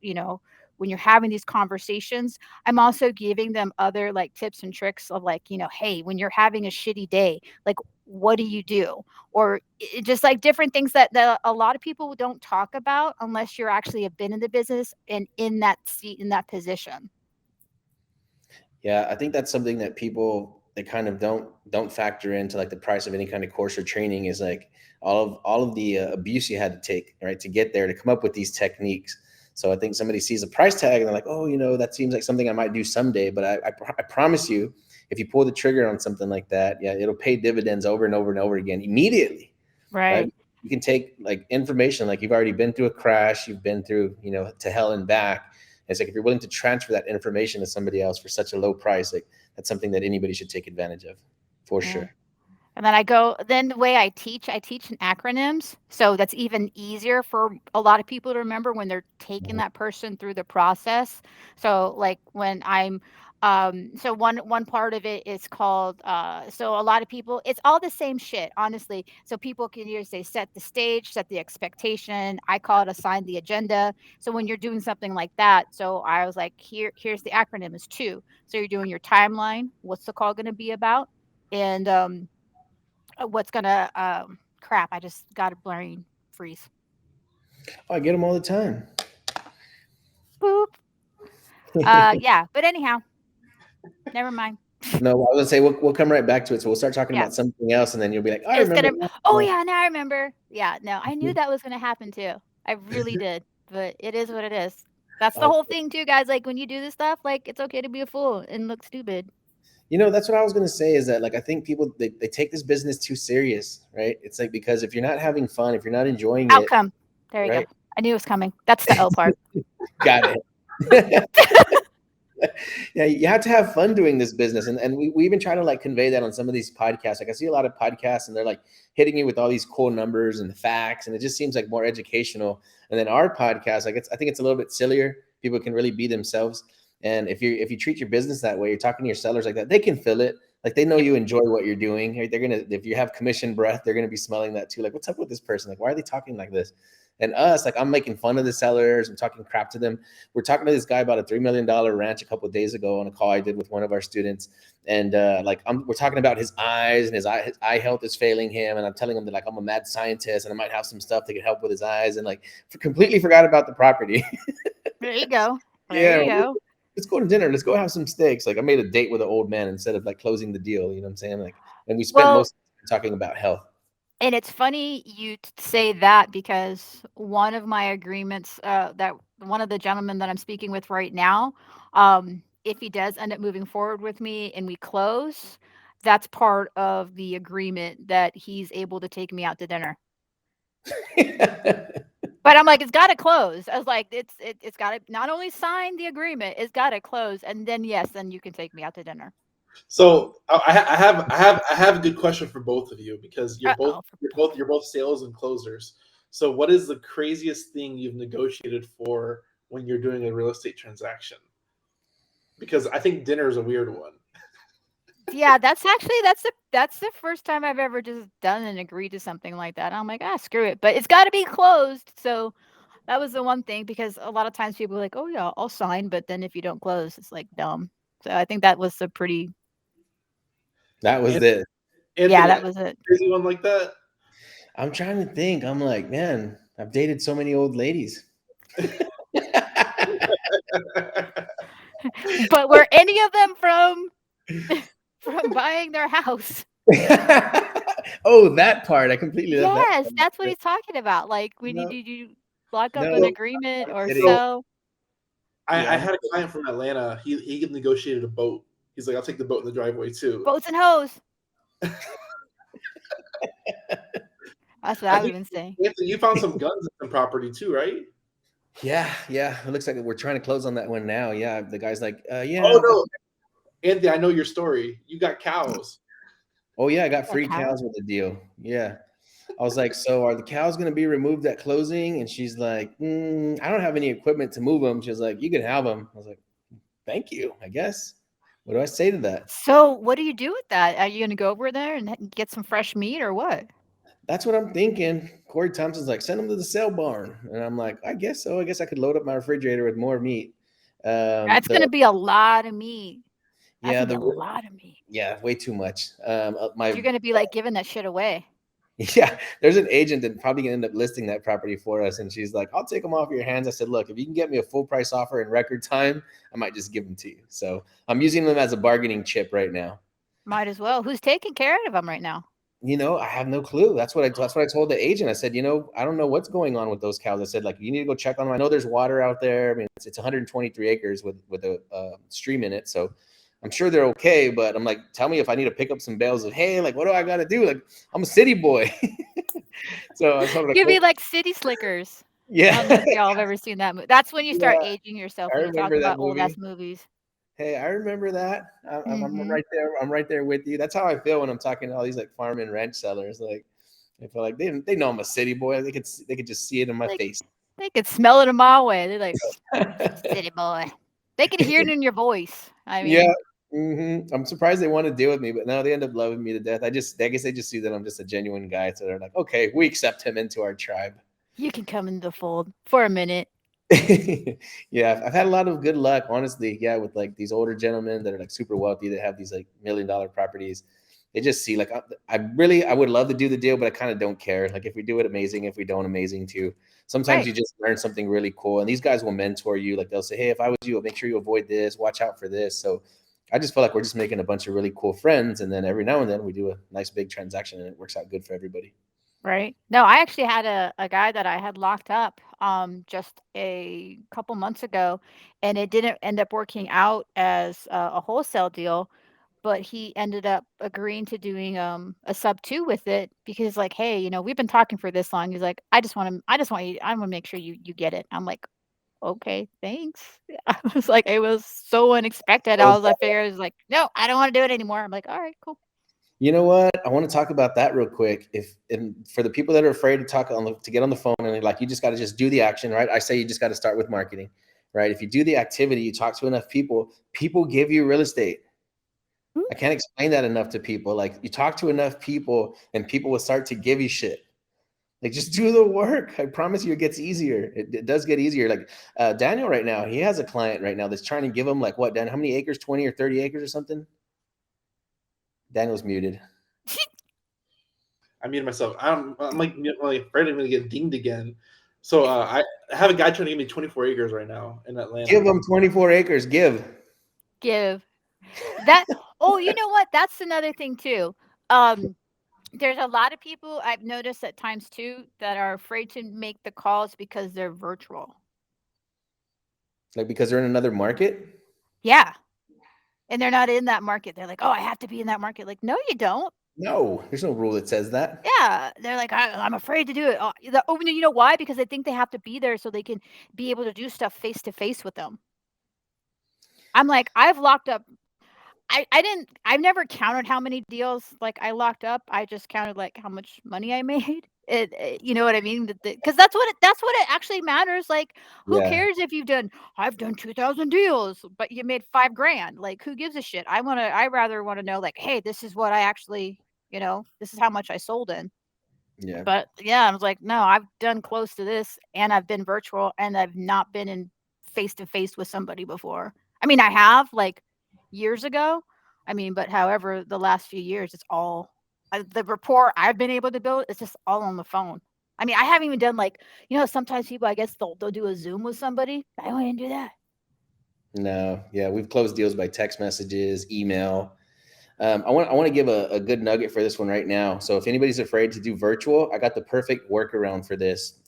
when you're having these conversations, I'm also giving them other like tips and tricks of like, hey, when you're having a shitty day, like what do you do? Or just like different things that a lot of people don't talk about unless you're actually have been in the business and in that seat, in that position. Yeah, I think that's something that people they kind of don't factor into like the price of any kind of course or training is like all of the abuse you had to take right to get there to come up with these techniques. So I think somebody sees a price tag and they're like, oh, that seems like something I might do someday. But I promise you, if you pull the trigger on something like that, yeah, it'll pay dividends over and over and over again immediately. Right? Right. You can take like information like you've already been through a crash, you've been through to hell and back. It's like if you're willing to transfer that information to somebody else for such a low price, like that's something that anybody should take advantage of, for Yeah. sure. And then the way I teach in acronyms. So that's even easier for a lot of people to remember when they're taking Mhm. that person through the process. So like when I'm, so one part of it is called, so a lot of people, it's all the same shit, honestly. So people can either say set the stage, set the expectation. I call it assign the agenda. So when you're doing something like that, so I was like, here's the acronym is 2. So you're doing your timeline. What's the call going to be about? And, what's gonna crap, I just got a brain freeze. Oh, I get them all the time. Boop. Yeah, but anyhow, never mind. No, I was gonna say we'll come right back to it. So we'll start talking Yeah. about something else, and then you'll be like, I It's remember. gonna Oh yeah, now I remember. Yeah, no, I knew that was gonna happen too. I really did. But it is what it is. That's the Oh, whole thing too, guys. Like when you do this stuff, like it's okay to be a fool and look stupid. that's what I was gonna say is that like I think people they take this business too serious, right? It's like because if you're not having fun, if you're not enjoying it, Outcome. There you go. right? I knew it was coming. That's the O part. Got it. Yeah, you have to have fun doing this business. And we even try to like convey that on some of these podcasts. Like I see a lot of podcasts and they're like hitting you with all these cool numbers and facts, and it just seems like more educational. And then our podcast, like I think it's a little bit sillier. People can really be themselves. And if you treat your business that way, you're talking to your sellers like that, they can feel it. Like they know you enjoy what you're doing. Right? They're gonna if you have commission breath, they're gonna be smelling that too. Like, what's up with this person? Like, why are they talking like this? And us, like I'm making fun of the sellers. I'm talking crap to them. We're talking to this guy about a $3 million ranch a couple of days ago on a call I did with one of our students. And we're talking about his eyes and his eye health is failing him. And I'm telling him that like I'm a mad scientist and I might have some stuff that could help with his eyes. And like completely forgot about the property. There you go. There Yeah, you go. let's go to dinner. Let's go have some steaks. Like I made a date with an old man instead of like closing the deal. You know what I'm saying? Like, and we spent Well, most of the time talking about health. and it's funny you say that because one of my agreements, that one of the gentlemen that I'm speaking with right now, if he does end up moving forward with me and we close, that's part of the agreement that he's able to take me out to dinner. But I'm like, it's got to close. I was like, it's got to not only sign the agreement, it's got to close, and then yes, then you can take me out to dinner. So I have a good question for both of you because Uh-oh. you're both sales and closers. So what is the craziest thing you've negotiated for when you're doing a real estate transaction? Because I think dinner is a weird one. Yeah, that's the first time I've ever just done and agreed to something like that. I'm like, screw it, but it's got to be closed. So that was the one thing because a lot of times people are like, oh yeah, I'll sign, but then if you don't close, it's like dumb. So I think that was the pretty. That was it. Yeah, Anthony, that was it. crazy one like that. I'm trying to think. I'm like, man, I've dated so many old ladies. But were any of them from buying their house? Oh, that part. I completely left that Yes, part. that's what he's talking about. Like when No, you lock up an no, agreement I'm or kidding. so. I Yeah. had a client from Atlanta. He negotiated a boat. He's like, I'll take the boat in the driveway too. Boats and hoes. That's what I I would think even say. Anthony, you found some guns in some property too, right? Yeah, yeah. It looks like we're trying to close on that one now. Yeah, the guy's like, yeah. Oh no, Anthony, I know your story. You got cows. Oh yeah, I got Like free how? cows with the deal. Yeah. I was like, so are the cows going to be removed at closing? And she's like, I don't have any equipment to move them. She was like, you can have them. I was like, thank you, I guess. What do I say to that? So what do you do with that? Are you gonna go over there and get some fresh meat or what? That's what I'm thinking. Corey Thompson's like, send them to the sale barn. And I'm like, I guess so. I guess I could load up my refrigerator with more meat. That's gonna The be a lot of meat. That's yeah, gonna be the a lot of meat. yeah, way too much. You're gonna be like giving that shit away. Yeah, there's an agent that probably gonna end up listing that property for us, and she's like, "I'll take them off your hands." I said, "Look, if you can get me a full price offer in record time, I might just give them to you." So I'm using them as a bargaining chip right now. Might as well. Who's taking care of them right now? I have no clue. That's what I told the agent. I said, I don't know what's going on with those cows. I said, like, you need to go check on them. I know there's water out there. I mean, it's 123 acres with a stream in it, so I'm sure they're okay. But I'm like, tell me if I need to pick up some bales of hay. Like, what do I got to do? Like, I'm a city boy. So I told her, You'd be like City Slickers. I don't know yeah, if y'all have ever seen that movie. That's when you start yeah, aging yourself, I when you talk remember that about old ass movie. movies. Hey, I remember that. I'm Mhm. right there. I'm right there with you. That's how I feel when I'm talking to all these like farm and ranch sellers. Like, I feel like they know I'm a city boy. They could just see it in my Like, face. they could smell it a mile away. They're like, "City boy." They could hear it in your voice. I Yeah. mean, I'm surprised they want to deal with me, but no, they end up loving me to death. I guess they just see that I'm just a genuine guy, so they're like, okay, we accept him into our tribe. you can come in the fold for a minute. Yeah, I've had a lot of good luck, honestly. Yeah, with like these older gentlemen that are like super wealthy that have these like $1 million properties. They just see like I would love to do the deal, but I kind of don't care. Like if we do it, amazing. If we don't, amazing too. Sometimes Right. you just learn something really cool, and these guys will mentor you. Like they'll say, "Hey, if I was you, make sure you avoid this. Watch out for this." So I just feel like we're just making a bunch of really cool friends, and then every now and then we do a nice big transaction, and it works out good for everybody. Right. No, I actually had a guy that I had locked up just a couple months ago, and it didn't end up working out as a wholesale deal, but he ended up agreeing to doing a sub two with it because like, hey, we've been talking for this long. He's like, I want to make sure you get it. I'm like, okay, thanks. I was like, it was so unexpected. I figured, I was like, no, I don't want to do it anymore. I'm like, all right, cool. You know what? I want to talk about that real quick. If and for the people that are afraid to to get on the phone and they're like, you just got to just do the action, right? I say you just got to start with marketing, right? If you do the activity, you talk to enough people, people give you real estate. Mm. I can't explain that enough to people. Like you talk to enough people and people will start to give you shit. Like just do the work. I promise you it gets easier. It does get easier. Like Daniel right now, he has a client right now that's trying to give him like what, Dan, how many acres? 20 or 30 acres or something? Daniel's muted. I muted myself. I'm like afraid I'm gonna get dinged again. So I have a guy trying to give me 24 acres right now in Atlanta. Give him 24 acres. Give. Give that. Oh, you know what? That's another thing too. Um, there's a lot of people I've noticed at times too that are afraid to make the calls because they're virtual. Like because they're in another market? Yeah. And they're not in that market. They're like, oh, I have to be in that market. Like, no, you don't. No, there's no rule that says that. Yeah. They're like, I'm afraid to do it. Oh, you know why? Because they think they have to be there so they can be able to do stuff face to face with them. I'm like, I've locked up. I've never counted how many deals like I locked up. I just counted like how much money I made. You know what I mean? Because that's what it actually matters. Like, who Yeah, cares if I've done 2,000 deals, but you made $5,000. Like, who gives a shit? I rather want to know like, hey, this is what I actually, this is how much I sold in. yeah, But yeah, I was like, no, I've done close to this, and I've been virtual, and I've not been in face to face with somebody before. I mean, I have like years ago. I mean, but however, the last few years, it's all the rapport I've been able to build. It's just all on the phone. I mean, I haven't even done like, sometimes people, I guess they'll do a Zoom with somebody. I don't even do that. no, yeah. We've closed deals by text messages, email. I want to give a good nugget for this one right now. So if anybody's afraid to do virtual, I got the perfect workaround for this.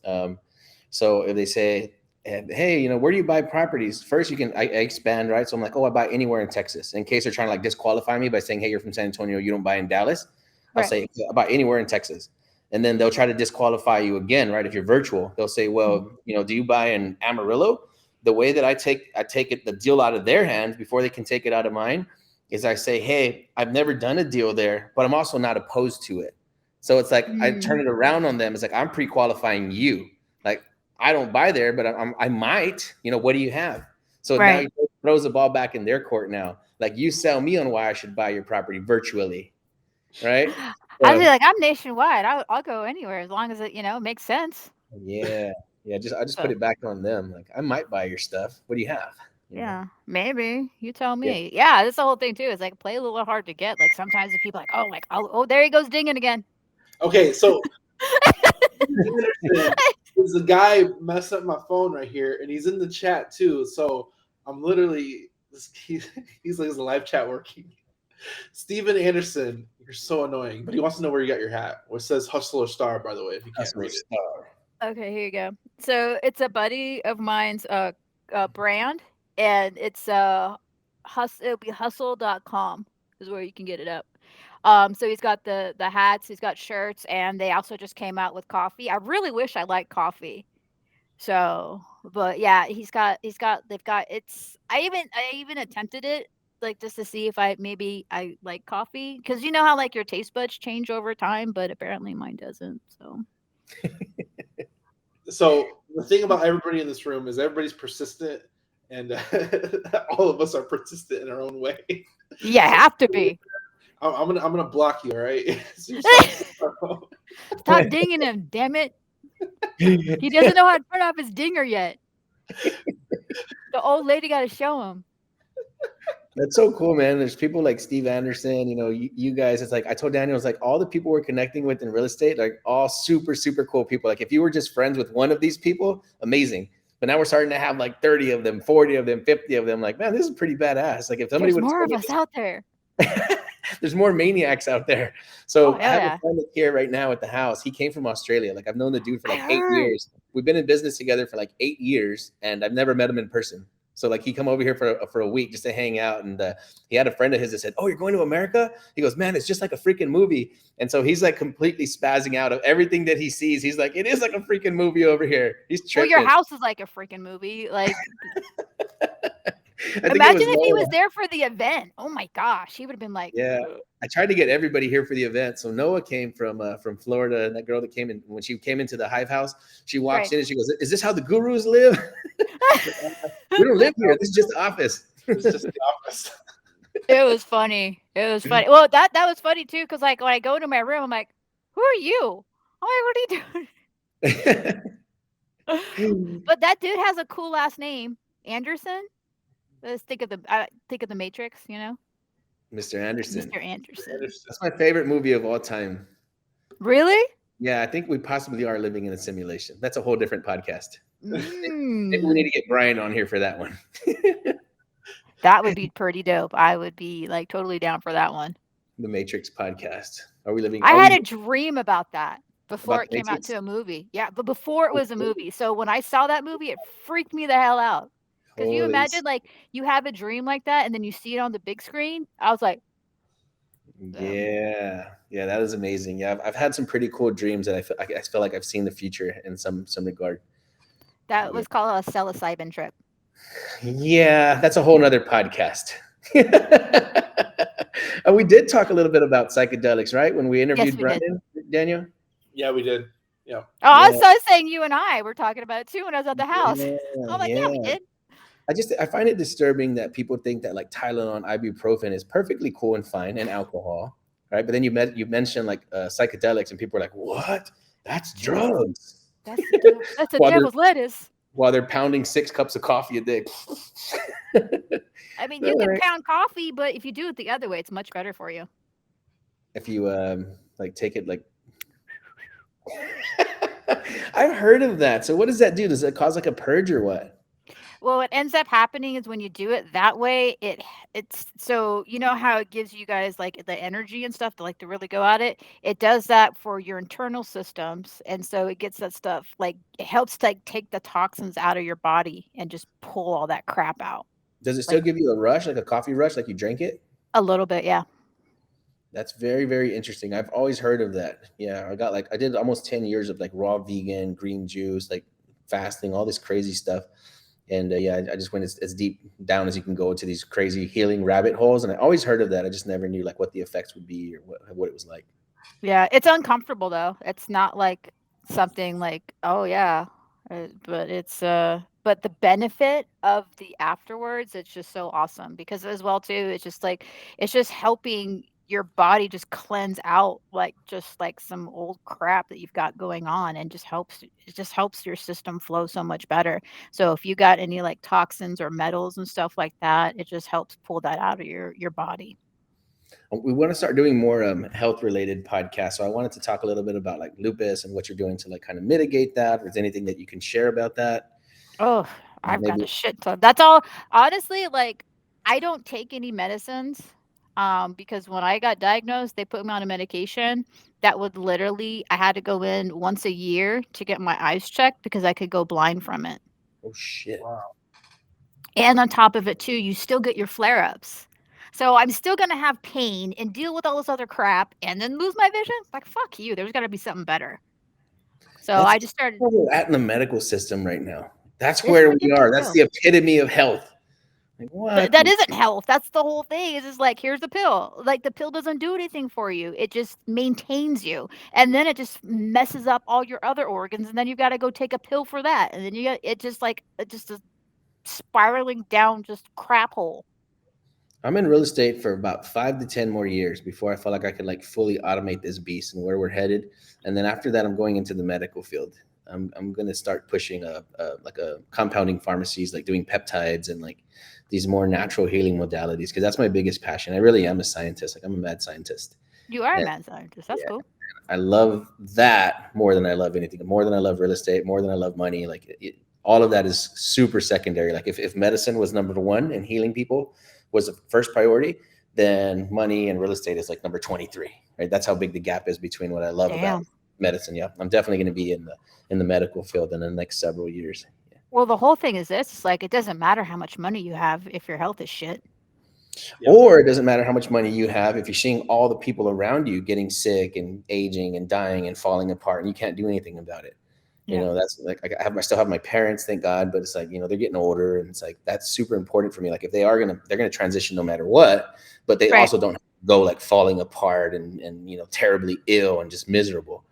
So if they say, hey, where do you buy properties? First, I expand, right? So I'm like, oh, I buy anywhere in Texas. In case they're trying to like disqualify me by saying, hey, you're from San Antonio, you don't buy in Dallas. I'll Right. say I buy anywhere in Texas. and then they'll try to disqualify you again, right? If you're virtual, they'll say, well, do you buy an Amarillo? The way that I take the deal out of their hands before they can take it out of mine is I say, hey, I've never done a deal there, but I'm also not opposed to it. So it's like I turn it around on them. It's like I'm pre-qualifying you. Like I don't buy there, but I might. What do you have? So now he throws the ball back in their court now. Like you sell me on why I should buy your property virtually, right? I'd be like, I'm nationwide. I'll go anywhere as long as it makes sense. Yeah. I just put it back on them. Like I might buy your stuff. What do you have? Yeah, maybe. You tell me. Yeah, that's the whole thing too. Is like play a little hard to get. Like sometimes the people oh, there he goes dinging again. Okay, so there's a guy messed up my phone right here, and he's in the chat too. So I'm literally he's like, is the live chat working? Steven Anderson, you're so annoying, but he wants to know where you got your hat. It says Hustler Star, by the way, if you can't read it. Okay, here you go. So it's a buddy of mine's brand, and it's it'll be hustle.com is where you can get it up. So he's got the hats, he's got shirts, and they also just came out with coffee. I really wish I liked coffee. So, but yeah, they've got it's I even attempted it like just to see if I like coffee, because you know how like your taste buds change over time, but apparently mine doesn't. So the thing about everybody in this room is everybody's persistent, and all of us are persistent in our own way. Yeah, have to be. I'm gonna block you, all right? Stop dinging him, damn it! He doesn't know how to turn off his dinger yet. The old lady got to show him. That's so cool, man. There's people like Steve Anderson, you guys. It's like I told Daniel, it's like all the people we're connecting with in real estate, like all super, super cool people. Like if you were just friends with one of these people, amazing. But now we're starting to have like 30 of them, 40 of them, 50 of them. Like, man, this is pretty badass. Like if somebody There's more of us out there. There's more maniacs out there. So I have a friend here right now at the house. He came from Australia. Like I've known the dude for like 8 years. We've been in business together for like 8 years, and I've never met him in person. So like he come over here for a week just to hang out, and he had a friend of his that said, "Oh, you're going to America?" He goes, "Man, it's just like a freaking movie." And so he's like completely spazzing out of everything that he sees. He's like, "It is like a freaking movie over here." He's tripping. Well, your house is like a freaking movie. Like imagine if he was there for the event. Oh my gosh, he would have been like, yeah. I tried to get everybody here for the event. So Noah came from Florida, and that girl that came in when she came into the Hive house, she walks in and she goes, "Is this how the gurus live?" We don't live here. This is just the office. It's just the office. It was funny. Well, that was funny too, because like when I go to my room, I'm like, "Who are you?" I'm like, "What are you doing?" But that dude has a cool last name, Anderson. Let's think of the Matrix, Mr. Anderson. Mr. Anderson. That's my favorite movie of all time. Really? Yeah, I think we possibly are living in a simulation. That's a whole different podcast. Maybe we need to get Brian on here for that one. That would be pretty dope. I would be like totally down for that one. The Matrix podcast. Are we living? I had a dream about that before it came out to a movie. Yeah, but before it was a movie. So when I saw that movie, it freaked me the hell out. Because you imagine like you have a dream like that and then you see it on the big screen. I was like, yeah, that is amazing. Yeah, I've had some pretty cool dreams, and I feel like I've seen the future in some regard. That was called a psilocybin trip. Yeah, that's a whole nother podcast. And we did talk a little bit about psychedelics, right? When we interviewed Brian, Daniel? Yeah, we did. Yeah. Oh, I was saying you and I were talking about it too when I was at the house. I'm like, yeah, we did. I find it disturbing that people think that like Tylenol and ibuprofen is perfectly cool and fine, and alcohol, right? But then you mentioned like psychedelics, and people are like, "What? That's drugs." That's the devil's lettuce. While they're pounding 6 cups of coffee a day. I mean, you can pound coffee, but if you do it the other way, it's much better for you. If you like take it like. I've heard of that. So what does that do? Does it cause like a purge or what? Well, what ends up happening is when you do it that way, it's so you know how it gives you guys like the energy and stuff to really go at it. It does that for your internal systems, and so it gets that stuff like it helps to take the toxins out of your body and just pull all that crap out. Does it still give you a rush, like a coffee rush, like you drank it? A little bit, yeah. That's very, very interesting. I've always heard of that. Yeah, I did almost 10 years of like raw vegan, green juice, like fasting, all this crazy stuff. And yeah, I just went as deep down as you can go into these crazy healing rabbit holes. And I always heard of that. I just never knew like what the effects would be or what it was like. Yeah, it's uncomfortable though. It's not like something like, "Oh yeah," but the benefit of the afterwards, it's just so awesome because as well too, it's just like it's just helping your body just cleanse out just like some old crap that you've got going on and just helps your system flow so much better. So if you got any like toxins or metals and stuff like that, it just helps pull that out of your body. We want to start doing more health related podcasts. So I wanted to talk a little bit about like lupus and what you're doing to like kind of mitigate that. If there's anything that you can share about that, Oh, I've got maybe. a shit ton. That's all. Honestly, like I don't take any medicines because when I got diagnosed, they put me on a medication that would literally I had to go in once a year to get my eyes checked because I could go blind from it. Oh shit. Wow. And on top of it too, you still get your flare-ups. So I'm still going to have pain and deal with all this other crap and then lose my vision? Like fuck you. There's got to be something better. So That's I just started. where we're at in the medical system right now. That's It's where we are. That's ridiculous. the epitome of health. Like But what? that isn't health. That's the whole thing. Is just like here's the pill. Like the pill doesn't do anything for you. It just maintains you, and then it just messes up all your other organs, and then you got to go take a pill for that, and then you got it just like it just is spiraling down just crap hole. I'm in real estate for about 5 to 10 more years before I feel like I could like fully automate this beast and where we're headed. And then after that, I'm going into the medical field. I'm going to start pushing a compounding pharmacies, like doing peptides and like these more natural healing modalities. Cause that's my biggest passion. I really am a scientist. Like I'm a mad scientist. You are a And mad scientist. That's yeah, cool. I love that more than I love anything, more than I love real estate, more than I love money. Like all of that is super secondary. Like if medicine was number one and healing people was the first priority, then money and real estate is like number 23, right? That's how big the gap is between what I love about Damn. medicine. Yeah. I'm definitely going to be in the medical field in the next several years. Yeah. Well, the whole thing is this: it's like it doesn't matter how much money you have if your health is shit. Yep. Or it doesn't matter how much money you have if you're seeing all the people around you getting sick and aging and dying and falling apart and you can't do anything about it. You Yeah. know, that's like I still have my parents, thank God, but it's like, they're getting older and it's like that's super important for me. Like if they're gonna transition no matter what, but they Right. also don't go like falling apart and terribly ill and just miserable.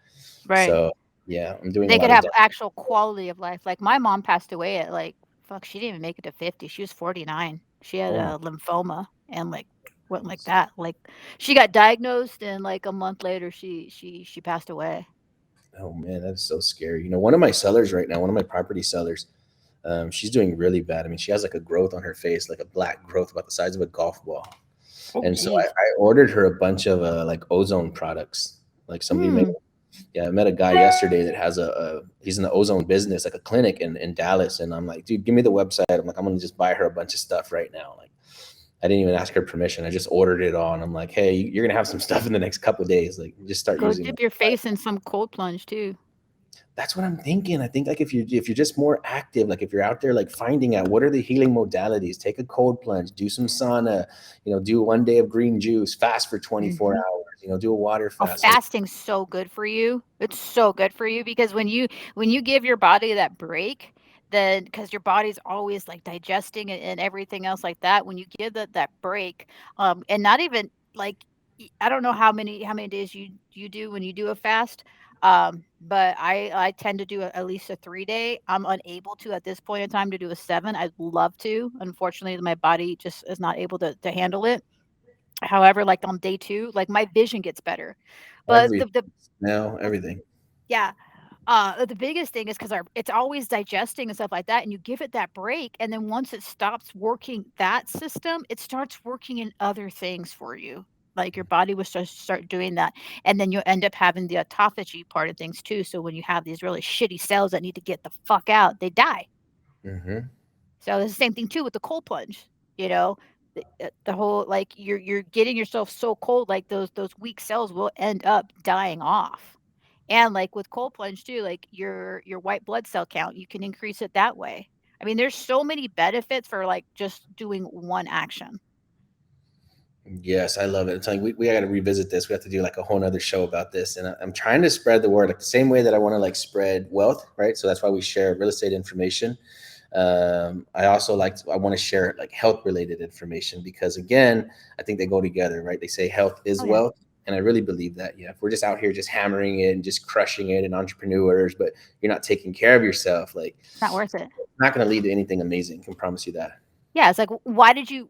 Right. So yeah, I'm doing a They could lot of have that. actual quality of life. Like my mom passed away at like fuck, she didn't even make it to 50. She was 49. She had Oh my, a lymphoma and like went like that. Like she got diagnosed and like a month later she passed away. oh man, that's so scary. One of my sellers right now, one of my property sellers, she's doing really bad. I mean, she has like a growth on her face, like a black growth about the size of a golf ball. Oh And so I, geez. I ordered her a bunch of like ozone products. Like somebody made, Hmm. yeah, I met a guy yesterday that has he's in the ozone business, like a clinic in Dallas. And I'm like, dude, give me the website. I'm like, I'm going to just buy her a bunch of stuff right now. Like, I didn't even ask her permission. I just ordered it all. And I'm like, hey, you're going to have some stuff in the next couple of days. Like, just start Go using it. dip your face in some cold plunge too. That's what I'm thinking. I think like if you're just more active, like if you're out there like finding out what are the healing modalities, take a cold plunge, do some sauna, do 1 day of green juice, fast for 24 Mhm. hours, do a water Oh, fast. Like, fasting's so good for you. It's so good for you because when you give your body that break, then because your body's always like digesting and everything else like that, when you give that break, and not even like I don't know how many days you do when you do a fast, but I tend to do at least a 3 day. I'm unable to at this point in time to do a 7. I'd love to. Unfortunately, my body just is not able to handle it. However, like on day 2, like my vision gets better. But everything the now, everything. yeah, the biggest thing is because it's always digesting and stuff like that, and you give it that break, and then once it stops working that system, it starts working in other things for you. Like your body will start doing that, and then you'll end up having the autophagy part of things too. So when you have these really shitty cells that need to get the fuck out, they die. Hmm. So it's the same thing too with the cold plunge. You know, the whole like you're getting yourself so cold, like those weak cells will end up dying off. And like with cold plunge too, like your white blood cell count, you can increase it that way. I mean, there's so many benefits for like just doing one action. Yes, I love it. I'm telling you, we got to revisit this. We have to do like a whole nother show about this. And I'm trying to spread the word like the same way that I want to like spread wealth, right? So that's why we share real estate information. I also I want to share like health related information because again, I think they go together, right? They say health is Oh yeah, wealth. And I really believe that. Yeah. If we're just out here just hammering it and just crushing it and entrepreneurs, but you're not taking care of yourself, like it's not worth it. it's not going to lead to anything amazing. I can promise you that. Yeah, it's like why did you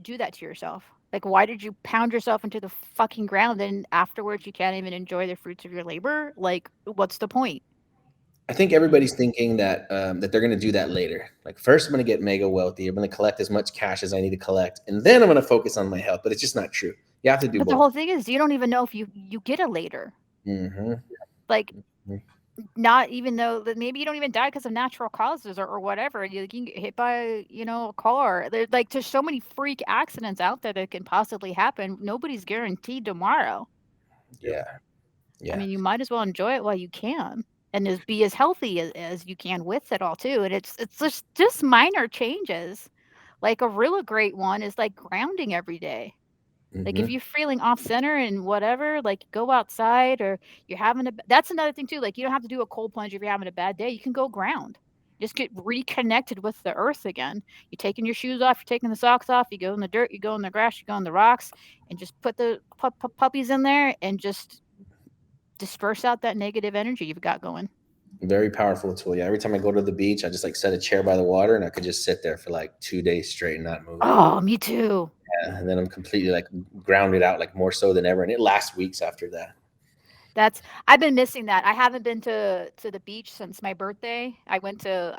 do that to yourself? Like why did you pound yourself into the fucking ground and afterwards you can't even enjoy the fruits of your labor? Like what's the point? I think everybody's thinking that that they're going to do that later. Like first, I'm going to get mega wealthy. I'm going to collect as much cash as I need to collect, and then I'm going to focus on my health. But it's just not true. You have to do But the both. whole thing is you don't even know if you get it later. Mm-hmm. Like not even though that maybe you don't even die because of natural causes or whatever. You can get hit by, a car. There's like there's so many freak accidents out there that can possibly happen. Nobody's guaranteed tomorrow. Yeah, I yeah. mean, you might as well enjoy it while you can and just be as healthy as you can with it all too. And it's just minor changes. Like a really great one is like grounding every day. Like, if Mm-hmm. you're feeling off center and whatever, like, go outside or you're having that's another thing too, like, you don't have to do a cold plunge if you're having a bad day, you can go ground. Just get reconnected with the earth again. You're taking your shoes off, you're taking the socks off, you go in the dirt, you go in the grass, you go in the rocks, and just put the puppies in there and just disperse out that negative energy you've got going. Very powerful tool. Yeah. Every time I go to the beach, I just like set a chair by the water, and I could just sit there for like 2 days straight and not move. Oh, me too. Yeah, and then I'm completely like grounded out, like more so than ever, and it lasts weeks after that. I've been missing that. I haven't been to the beach since my birthday. I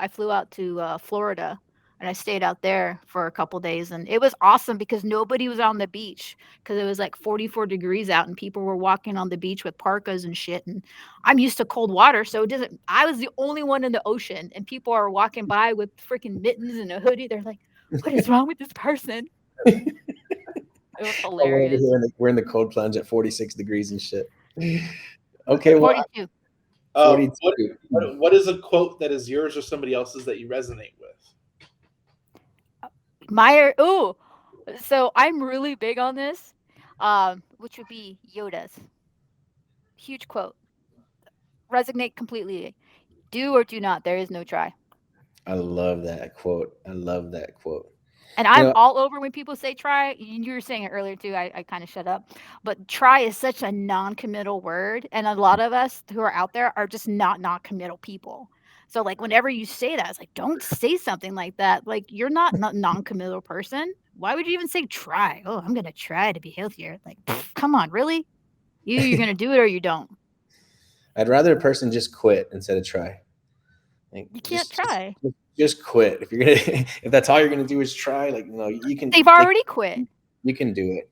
flew out to Florida and I stayed out there for a couple days and it was awesome because nobody was on the beach because it was like 44 degrees out and people were walking on the beach with parkas and shit and I'm used to cold water so it doesn't I was the only one in the ocean and people are walking by with freaking mittens and a hoodie. They're like, "What is wrong with this person?" It was Oh, we're, over hilarious. here in the, we're in the cold plunge at 46 degrees and shit. Okay, well, 42. 42. What is a quote that is yours or somebody else's that you resonate with? Meyer. Ooh, so I'm really big on this, which would be Yoda's huge quote. Resonate completely. Do or do not. There is no try. I love that quote. I love that quote. And You I'm know, all over when people say try. You were saying it earlier too. I kind of shut up. But try is such a non-committal word, and a lot of us who are out there are just not committal people. So like whenever you say that, it's like don't say something like that. Like you're not a non-committal person. Why would you even say try? Oh, I'm gonna try to be healthier. Like, come on, really? You're gonna do it or you don't. I'd rather a person just quit instead of try. Like, You can't try. just quit. If you're gonna, if that's all you're gonna do is try, like, no, you can. They've already quit. You can do it.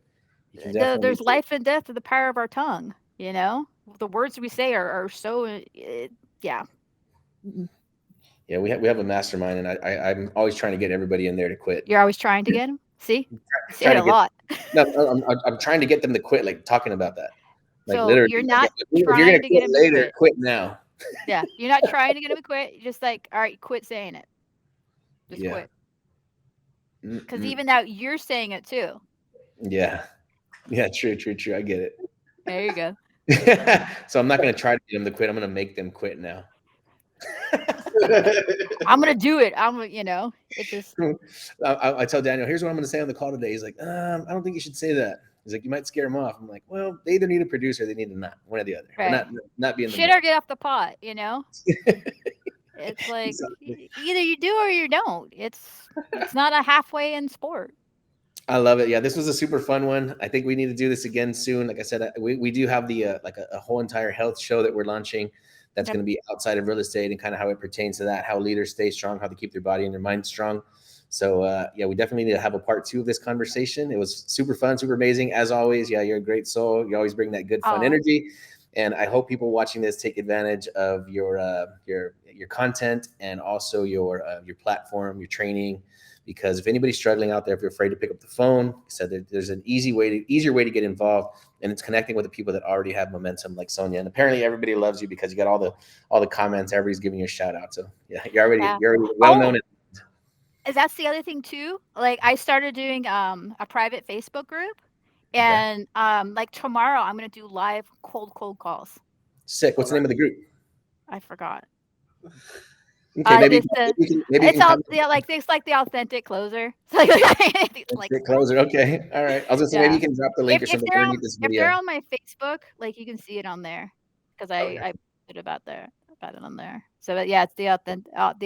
You can definitely There's do it. life and death to the power of our tongue. The words we say are so yeah. Yeah, we have a mastermind, and I'm always trying to get everybody in there to quit. You're always trying to get them. See, you say Trying it to a get lot. no, I'm trying to get them to quit. Like talking about that, like So literally. you're Like, not if you're gonna trying to get quit them to later, quit. quit now. Yeah, you're not trying to get them to quit. You're just like, all right, quit saying it. Just Yeah. quit. Because Mm-mm. even now you're saying it too. Yeah, yeah, true. I get it. There you go. So I'm not gonna try to get them to quit. I'm gonna make them quit now. I'm gonna do it. It just I tell Daniel, here's what I'm gonna say on the call today. He's like, I don't think you should say that. He's like, you might scare him off. I'm like, well, they either need a producer or they need to not, one or the other. We're right. not being the Shit or get off the pot. It's like Exactly. either you do or you don't. It's not a halfway in sport. I love it. Yeah, this was a super fun one. I think we need to do this again soon. Like I said, we do have the like a whole entire health show that we're launching. That's Yep. going to be outside of real estate and kind of how it pertains to that, how leaders stay strong, how to keep their body and their mind strong. So yeah, we definitely need to have a part 2 of this conversation. It was super fun, super amazing as always. Yeah, you're a great soul. You always bring that good fun energy, and I hope people watching this take advantage of your content and also your platform, your training. Because if anybody's struggling out there, if you're afraid to pick up the phone, I said there's an easier way to get involved, and it's connecting with the people that already have momentum, like Sonja. And apparently, everybody loves you because you got all the comments. Everybody's giving you a shout out. So yeah, you're already well known. That's the other thing too. Like I started doing a private Facebook group, And like tomorrow, I'm gonna do live cold calls. Sick. What's the name of the group? I forgot. Okay, maybe it's all like it's like the authentic closer. Like closer. Okay, all right. I was gonna say maybe you can drop the link or something underneath this video. If they're on my Facebook, like you can see it on there because I put about it on there. So yeah, it's the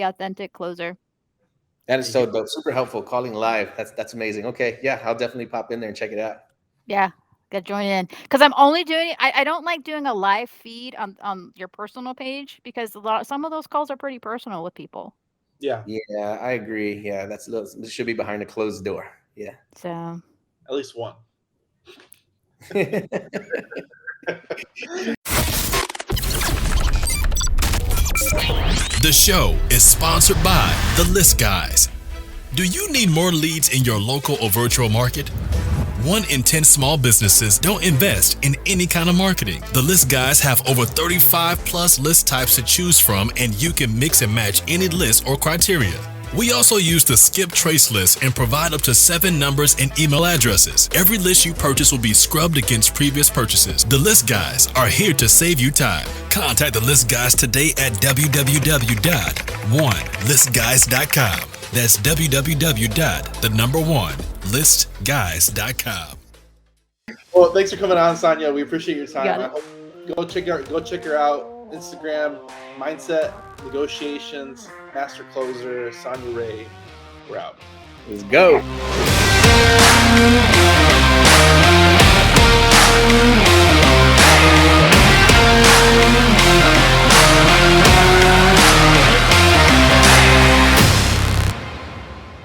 authentic closer. That is so dope. Super helpful. Calling live. That's amazing. Okay, yeah, I'll definitely pop in there and check it out. Yeah. Got to join in because I'm only doing. I don't like doing a live feed on your personal page because some of those calls are pretty personal with people. Yeah. Yeah, I agree. Yeah, this should be behind a closed door. Yeah. So. At least one. The show is sponsored by The List Guys. Do you need more leads in your local or virtual market? 1 in 10 small businesses don't invest in any kind of marketing. The List Guys have over 35 plus list types to choose from, and you can mix and match any list or criteria. We also use the skip trace list and provide up to 7 numbers and email addresses. Every list you purchase will be scrubbed against previous purchases. The List Guys are here to save you time. Contact the List Guys today at www.onelistguys.com. That's www.1listguys.com. Well, thanks for coming on, Sonja. We appreciate your time. Go check her out. Instagram, Mindset, Negotiations, Master Closer, Sonja Ray. We're out. Let's go.